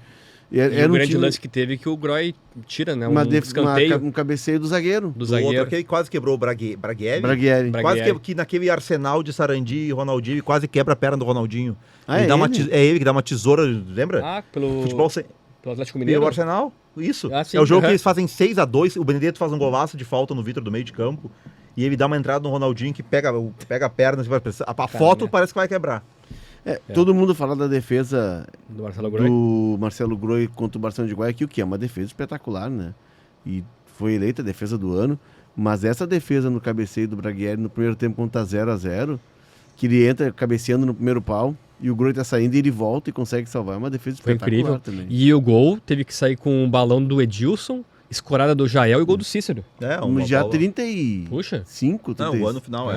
E o grande lance que teve que o Groy tira, né? Um cabeceio do zagueiro. Do outro que quase quebrou o Braguieri. Braguieri. Que naquele arsenal de Sarandi e Ronaldinho, ele quase quebra a perna do Ronaldinho. É ele que dá uma tesoura, lembra? Pelo Futebol pelo Atlético Mineiro. E o Arsenal, isso. Sim, é o jogo que eles fazem 6-2, o Benedetto faz um golaço de falta no Vitor do meio de campo, e ele dá uma entrada no Ronaldinho que pega a perna, a foto parece que vai quebrar. Todo mundo fala da defesa do Marcelo Groy contra o Barcelona de Guayaquil, que é uma defesa espetacular, né? E foi eleita a defesa do ano, mas essa defesa no cabeceio do Braguieri no primeiro tempo, quando tá 0-0, que ele entra cabeceando no primeiro pau, e o Groy tá saindo e ele volta e consegue salvar. É uma defesa espetacular. Foi incrível também. E o gol teve que sair com o balão do Edilson, escorada do Jael e gol do Cícero. Já 35, Puxa. 36. Não, o ano final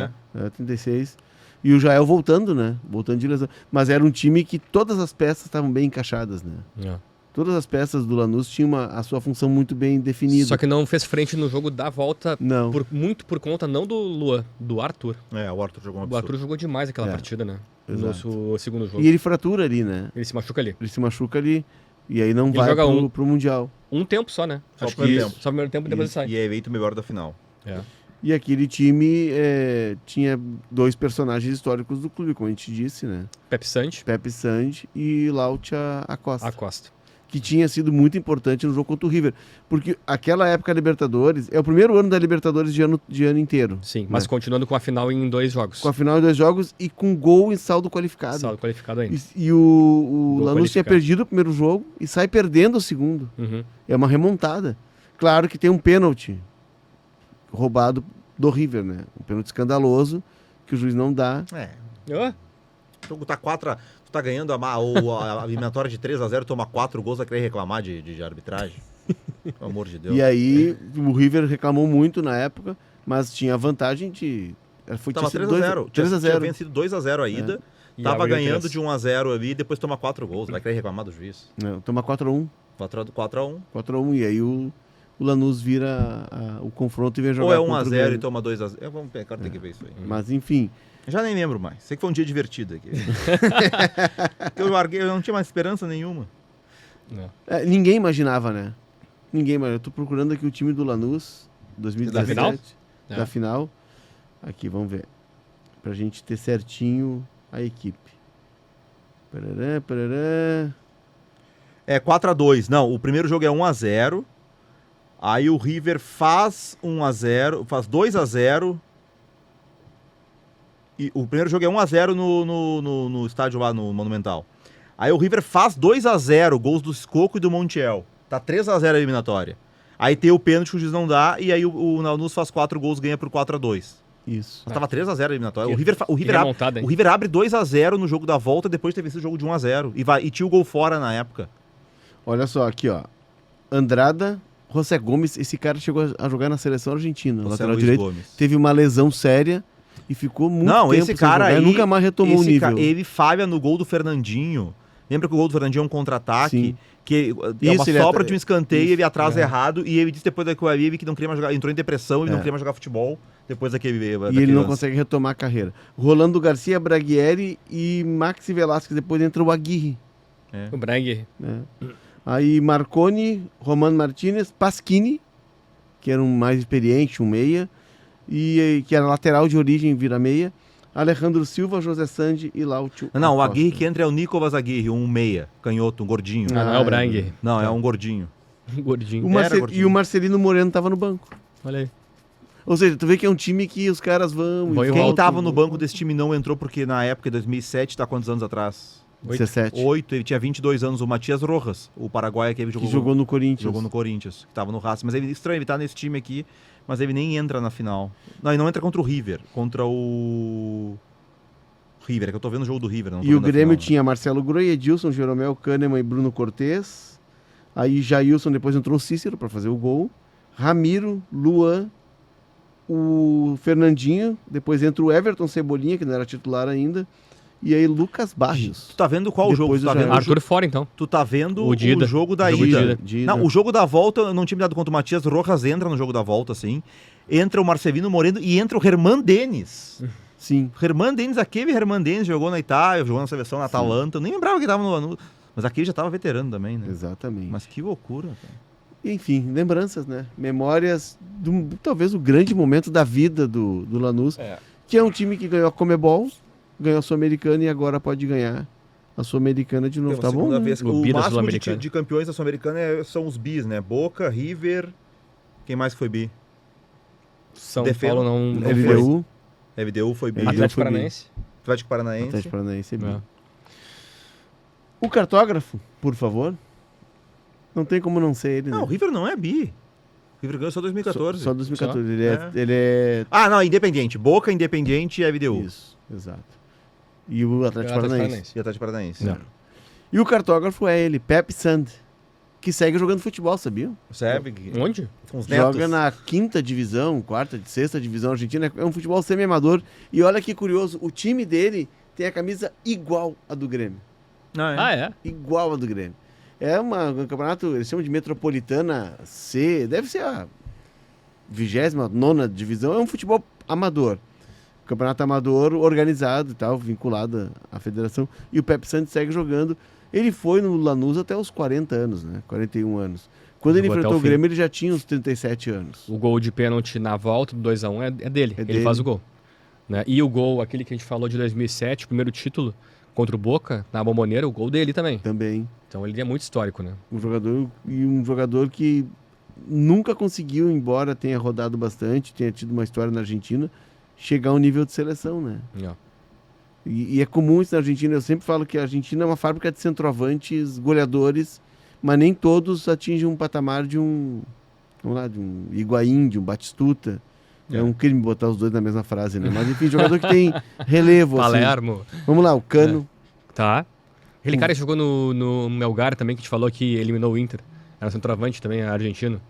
36. E o Jael voltando, né? Voltando de lesão. Mas era um time que todas as peças estavam bem encaixadas, né? Todas as peças do Lanús tinham a sua função muito bem definida. Só que não fez frente no jogo da volta, não. Muito por conta não do Luan, do Arthur. O Arthur jogou um absurdo. O Arthur jogou demais aquela partida, né? No nosso segundo jogo. E ele fratura ali, né? Ele se machuca ali. E aí não vai pro Mundial. Um tempo só, né? Só o primeiro tempo e depois ele sai. E é eleito o melhor da final. E aquele time tinha 2 personagens históricos do clube, como a gente disse, né? Pepe Sandi e Lautia Acosta. Que tinha sido muito importante no jogo contra o River. Porque aquela época da Libertadores, é o primeiro ano da Libertadores de ano inteiro. Sim, né? Mas continuando com a final em 2 jogos. Com a final em 2 jogos e com gol em saldo qualificado. Saldo qualificado ainda. E o Lanús tinha perdido o primeiro jogo e sai perdendo o segundo. Uhum. É uma remontada. Claro que tem um pênalti roubado do River, né? Um pênalti escandaloso que o juiz não dá. O jogo tá 4... tá ganhando a eliminatória de 3-0, toma 4 gols, vai querer reclamar de arbitragem. Pelo amor de Deus. E aí o River reclamou muito na época, mas tinha a vantagem de... Tava 3-0. Tinha vencido 2-0 a ida. Tava abriu ganhando 3. de 1-0 ali e depois toma 4 gols. Vai querer reclamar do juiz. Não, toma 4x1. 4-1. 4x1. E aí o Lanús vira o confronto e vem jogar Ou é contra o 1-0 Grêmio. e toma 2-0. Vamos pegar, tem que ver isso aí. Mas enfim, Já nem lembro mais. Sei que foi um dia divertido aqui. eu larguei, eu não tinha mais esperança nenhuma. Não. ninguém imaginava, né? Ninguém imaginava. Eu tô procurando aqui o time do Lanús, 2017. Da final? Da final. Aqui, vamos ver. Pra gente ter certinho a equipe. Parará, parará. É 4-2. Não, o primeiro jogo é 1-0. Aí o River faz 1-0, faz 2-0. E o primeiro jogo é 1-0 no estádio lá no Monumental. Aí o River faz 2-0, gols do Scocco e do Montiel. Tá 3-0 a eliminatória. Aí tem o pênalti que o juiz não dá, e aí o Lanús faz 4 gols, ganha por 4-2. Isso. Mas tava 3-0 a eliminatória. Que- O River, que remontada, hein? o River abre 2-0 no jogo da volta, depois teve esse jogo de 1-0. E tinha o gol fora na época. Olha só, aqui, ó. Andrada, José Gomes, esse cara chegou a jogar na seleção argentina, José lateral Luiz direito. Gomes. Teve uma lesão séria e ficou muito Não, tempo esse sem cara jogar, aí... nunca mais retomou o esse nível. ele falha no gol do Fernandinho. Lembra que o gol do Fernandinho é um contra-ataque? Sim. Que é Isso, uma ele sobra atra- de um escanteio, isso, ele atrasa é. errado, e ele disse depois daquilo ali que não queria mais jogar, entrou em depressão, ele não queria mais jogar futebol depois daquele E daquele ele não lance. consegue retomar a carreira. Rolando Garcia, Braguieri e Maxi Velasquez. Depois entra o Aguirre. O Breg. Né? Aí Marconi, Romano Martinez, Pasquini, que era um mais experiente, um meia, e que era lateral de origem, vira meia. Alejandro Silva, José Sandi e Lautio. Não, o Acosta. Aguirre que entra é o Nicolas Aguirre, um meia, canhoto, um gordinho. Ah, não é o Breg. Não, é um gordinho. Gordinho. E o Marcelino Moreno tava no banco. Olha aí. Ou seja, tu vê que é um time que os caras vão... Vai e e Quem volta. tava no banco desse time não entrou porque na época, em 2007, tá quantos anos atrás? 17. 8, ele tinha 22 anos, o Matias Rojas, o paraguaio que ele Que jogou, jogou no Corinthians. jogou no Corinthians, que tava no Racing. Mas ele estranho, ele tá nesse time aqui, mas ele nem entra na final. Não, ele não entra contra o River, contra o River, é que eu tô vendo o jogo do River. Não tô E o vendo a Grêmio final, né? tinha Marcelo Groi, Edilson, Jeromel, Kahneman e Bruno Cortez. Aí Jailson, depois entrou o Cícero para fazer o gol. Ramiro, Luan, o Fernandinho. Depois entra o Everton Cebolinha, que não era titular ainda. E aí Lucas Barrios. Tu tá vendo qual Depois jogo? Tu do tá vendo, Jair. Arthur fora, então. tu tá vendo O Dida. o jogo da Jogo de ida. ida. Não, o jogo da volta, eu não tinha me dado conta. O Matias Rojas entra no jogo da volta, assim. Entra o Marcelino Moreno e entra o Herman Denis. Sim. Herman Denis, aquele Herman Denis jogou na Itália, jogou na seleção na Atalanta. Eu nem lembrava que tava no... Mas aquele já tava veterano também, né? Exatamente. Mas que loucura, cara. Enfim, lembranças, né? Memórias talvez o grande momento da vida do Lanús, que é um time que ganhou a Comebol, ganhou a Sul-Americana e agora pode ganhar a Sul-Americana de novo. Pela Tá bom? segunda Né? vez. O O bi da máximo Sul-Americana. de campeões da Sul-Americana são os bis, né? Boca, River... Quem mais foi bi? São Defendo. Paulo não foi. LDU, LDU foi bi. LDU. Atlético foi bi. Paranaense. Atlético Paranaense. Atlético Paranaense. É. O cartógrafo, por favor. Não tem como não ser ele, Não, né? o River não é bi. O River ganhou só 2014. Só 2014. Só? Ele é... Ah, não, Independiente. Boca, Independiente e LDU. Isso, exato. E o Atlético Paranaense. E Atlético Paranaense. Não. E o cartógrafo é ele, Pepe Sand, que segue jogando futebol, sabia? Sabe? Onde? Com os netos. Joga na quinta divisão, quarta, sexta divisão argentina. É um futebol semi-amador. E olha que curioso, o time dele tem a camisa igual a do Grêmio. Ah, é? Igual a do Grêmio. É um campeonato, eles chamam de Metropolitana C, deve ser a 29ª divisão. É um futebol amador. Campeonato amador organizado e tal, vinculado à federação. E o Pepe Santos segue jogando. Ele foi no Lanús até os 40 anos, né? 41 anos. Quando ele Jogou até enfrentou o o fim. Grêmio, ele já tinha uns 37 anos. O gol de pênalti na volta do 2x1 é dele. É Ele dele. faz o gol. Né? E o gol, aquele que a gente falou de 2007, o primeiro título contra o Boca, na Bombonera, o gol dele também. Também. Então ele é muito histórico, né? Um jogador que nunca conseguiu, embora tenha rodado bastante, tenha tido uma história na Argentina, chegar ao nível de seleção, né? Ó. E é comum isso na Argentina. Eu sempre falo que a Argentina é uma fábrica de centroavantes, goleadores, mas nem todos atingem um patamar de um, vamos lá, de um Higuaín, de um Batistuta. É um crime botar os dois na mesma frase, né? Mas enfim, jogador que tem relevo. Assim. Palermo. Vamos lá, o Cano. Tá. Aquele cara que jogou no Melgar também, que te falou que eliminou o Inter. Era centroavante também, argentino.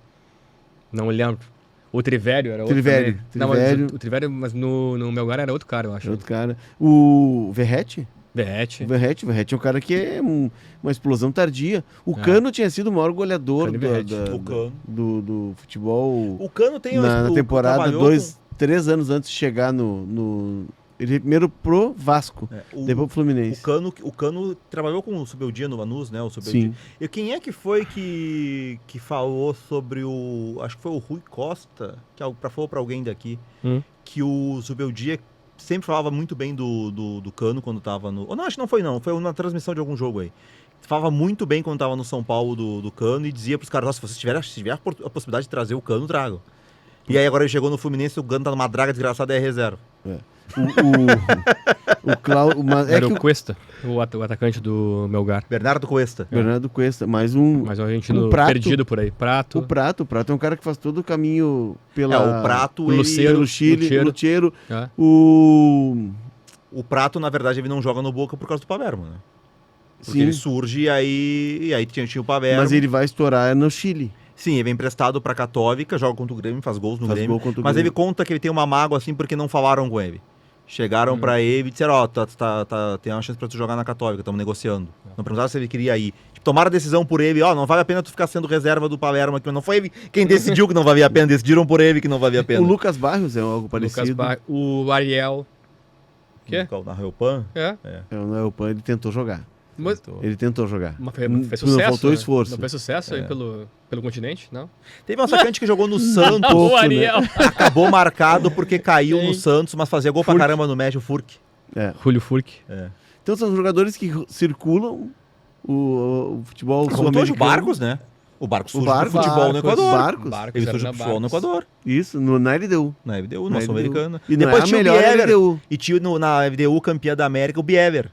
Não lembro. O Trivério era outro Trivério, também. Não, Trivério. mas o Trivério, mas no Melgar era outro cara, eu acho. Outro cara. O Verratti? Verratti. O Verratti é um cara que é uma explosão tardia. O Cano tinha sido o maior goleador Cano e Verratti. do futebol O Cano tem na temporada, trabalhou 3 anos antes de chegar no... Ele primeiro pro Vasco, depois pro Fluminense. O Cano trabalhou com o Subeldia no Lanús, né? Sim. E quem é que foi que falou sobre o... Acho que foi o Rui Costa, que falou pra alguém daqui, que o Subeldia sempre falava muito bem do Cano quando tava no... Não, acho que não foi não, foi na transmissão de algum jogo aí. Falava muito bem quando tava no São Paulo do Cano e dizia pros caras, se você tiver a possibilidade de trazer o Cano, trago. E aí agora ele chegou no Fluminense, o Cano tá numa draga desgraçada e é reserva. O Cláudio... Era o Cuesta, o atacante do Melgar. Bernardo Cuesta. Bernardo Cuesta, mais um argentino Prato, perdido por aí. Prato. O Prato é um cara que faz todo o caminho pela... o Prato, pelo Chile, o Lucheiro. O Prato, na verdade, ele não joga no Boca por causa do Palermo, né? Porque Sim. ele surge e aí tinha o Palermo. Mas ele vai estourar no Chile. Sim, ele é emprestado pra Católica, joga contra o Grêmio, faz gols no Grêmio. Mas ele conta que ele tem uma mágoa assim porque não falaram com ele. Chegaram pra ele e disseram, tem uma chance pra tu jogar na Católica, estamos negociando. Não perguntaram se ele queria ir. Tomaram a decisão por ele, não vale a pena tu ficar sendo reserva do Palermo aqui, mas não foi ele quem decidiu que não valia a pena, decidiram por ele que não valia a pena. O Lucas Barrios é algo parecido. O Ariel. Que? Na Reupan? No Reupan ele tentou jogar. Mas... Ele tentou jogar. Mas fez sucesso, não faltou esforço. Não fez sucesso aí pelo continente, não? Teve um atacante que jogou no Santos. O Ariel. Né? Acabou marcado porque caiu no Santos, mas fazia gol pra caramba no Médio, o Furk. Julio Furk. Então são jogadores que circulam o futebol sul-americano. O Barcos, né? O Barcos surge do futebol no Equador. Ele surge do futebol no Equador. Isso, na LDU. Na LDU, na Sul-Americana. E depois tinha o Bieler. E tinha na LDU, campeã da América, o Bieler.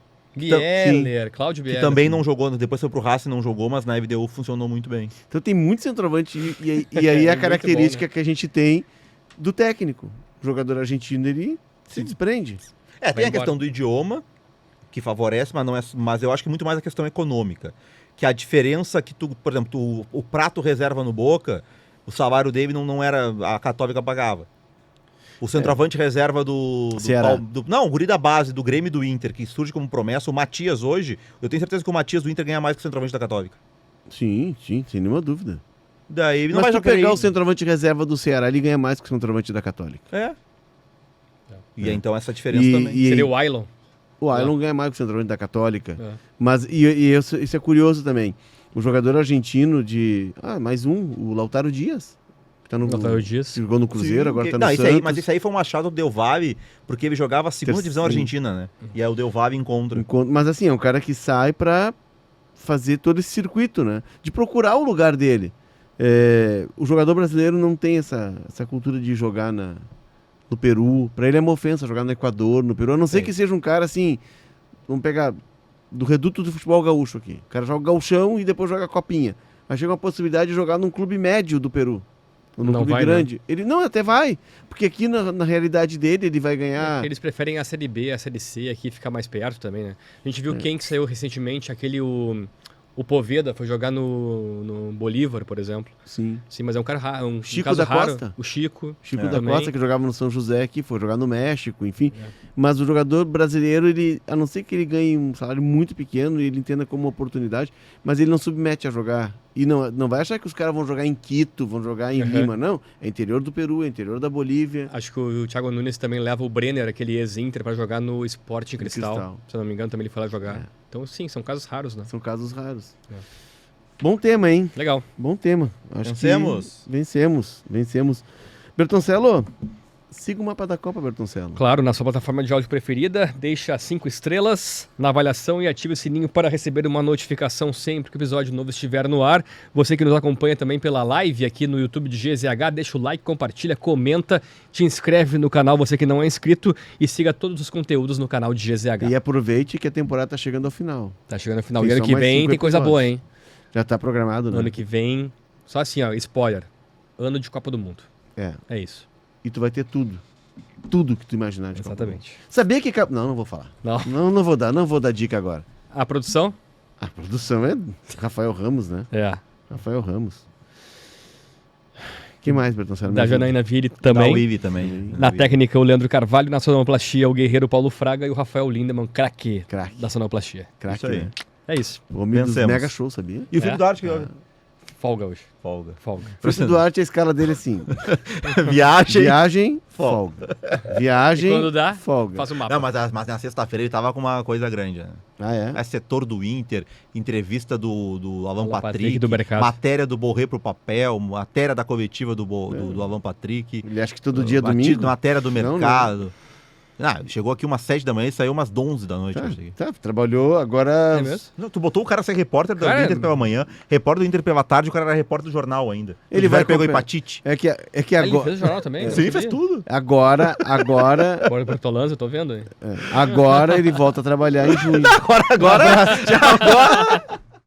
Cláudio Bieler. Que também não jogou, depois foi pro Racing, não jogou, mas na FDU funcionou muito bem. Então tem muito centroavante e aí a característica bom, né? Que a gente tem do técnico. O jogador argentino, ele se desprende. Tem a questão do idioma, que favorece, mas eu acho que muito mais a questão econômica. Que a diferença que por exemplo, o Prato reserva no Boca, o salário dele não era, a Católica pagava. O centroavante reserva do não, o guri da base, do Grêmio e do Inter, que surge como promessa. O Matias hoje, eu tenho certeza que o Matias do Inter ganha mais que o centroavante da Católica. Sim, sem nenhuma dúvida. Daí ele não vai jogar pegar o centroavante reserva do Ceará, ele ganha mais que o centroavante da Católica. E então essa diferença também. Seria o Ailon. O Ailon ganha mais que o centroavante da Católica. Mas isso é curioso também. O jogador argentino mais o Lautaro Dias. Lautaro Dias. Jogou no Cruzeiro, agora tá no Santos. Mas isso aí foi um achado do Del Valle, porque ele jogava a segunda divisão argentina, né? E aí o Del Valle encontra. Mas assim, é um cara que sai pra fazer todo esse circuito, né? De procurar o lugar dele. O jogador brasileiro não tem essa cultura de jogar no Peru. Pra ele é uma ofensa jogar no Equador, no Peru. A não ser que seja um cara assim, vamos pegar do reduto do futebol gaúcho aqui. O cara joga gauchão e depois joga copinha. Aí chega uma possibilidade de jogar num clube médio do Peru. No clube grande. Não. Ele até vai, porque aqui na realidade dele ele vai ganhar... Eles preferem a Série B, a Série C, aqui ficar mais perto também, né? A gente viu quem que saiu recentemente, o Poveda foi jogar no Bolívar, por exemplo. Sim, mas é um cara raro, um Chico caso da raro. Costa. O Chico da Costa, que jogava no São José aqui, foi jogar no México, enfim. Mas o jogador brasileiro, ele, a não ser que ele ganhe um salário muito pequeno e ele entenda como uma oportunidade, mas ele não submete a jogar. E não vai achar que os caras vão jogar em Quito, vão jogar em Lima, não. É interior do Peru, é interior da Bolívia. Acho que o Thiago Nunes também leva o Brenner, aquele ex-Inter, para jogar no Sporting Cristal. Se eu não me engano, também ele foi lá jogar. Então, sim, são casos raros, né? São casos raros. Bom tema, hein? Legal. Bom tema. Acho Vencemos. Que vencemos. Bertoncello, siga o mapa da Copa, Bertoncello. Claro, na sua plataforma de áudio preferida, deixa 5 estrelas na avaliação e ative o sininho para receber uma notificação sempre que o episódio novo estiver no ar. Você que nos acompanha também pela live aqui no YouTube de GZH, deixa o like, compartilha, comenta, te inscreve no canal, você que não é inscrito, e siga todos os conteúdos no canal de GZH. E aproveite que a temporada tá chegando ao final. Tá chegando ao final. E ano que vem tem coisa boa, hein? Já tá programado, né? Ano que vem, só assim, ó, spoiler, ano de Copa do Mundo. É isso. E tu vai ter tudo. Tudo que tu imaginar de Exatamente. Sabia que... Não vou falar. Não vou dar dica agora. A produção? A produção é Rafael Ramos, né? É. Rafael Ramos. Quem mais, Bertoncello? Da Janaína Vire Da também. Wivi também. Na técnica, o Leandro Carvalho. Na sonoplastia, o guerreiro Paulo Fraga. E o Rafael Lindemann, craque Craque. da sonoplastia. Craque, Isso aí. né? É isso. O homem dos Vencemos. mega shows, sabia? E o Felipe Duarte que Folga hoje. folga. Folga. O Felipe Duarte, a escala dele é assim. Viagem. Viagem, folga. Viagem, E quando dá, folga. faz o mapa. Não, mas na sexta-feira ele tava com uma coisa grande, né? Ah, é? É setor do Inter, entrevista do Alan Alan Patrick, Patrick do mercado. matéria do Borré pro papel, matéria da coletiva do Alan Patrick. Ele acha que todo dia é domingo? Matéria do Não, mercado. Não, chegou aqui umas 7 da manhã e saiu umas 11 da noite. eu achei. Tá, trabalhou agora... É mesmo? Não, tu botou o cara a ser repórter do Cara, Inter pela manhã, repórter do Inter pela tarde, o cara era repórter do jornal ainda. Ele vai pegou comprar- hepatite. É que Ele agora... fez o jornal também? Sim, fez tudo. Agora, Agora pro Tolanza, eu tô vendo aí. agora ele volta a trabalhar em junho. Agora.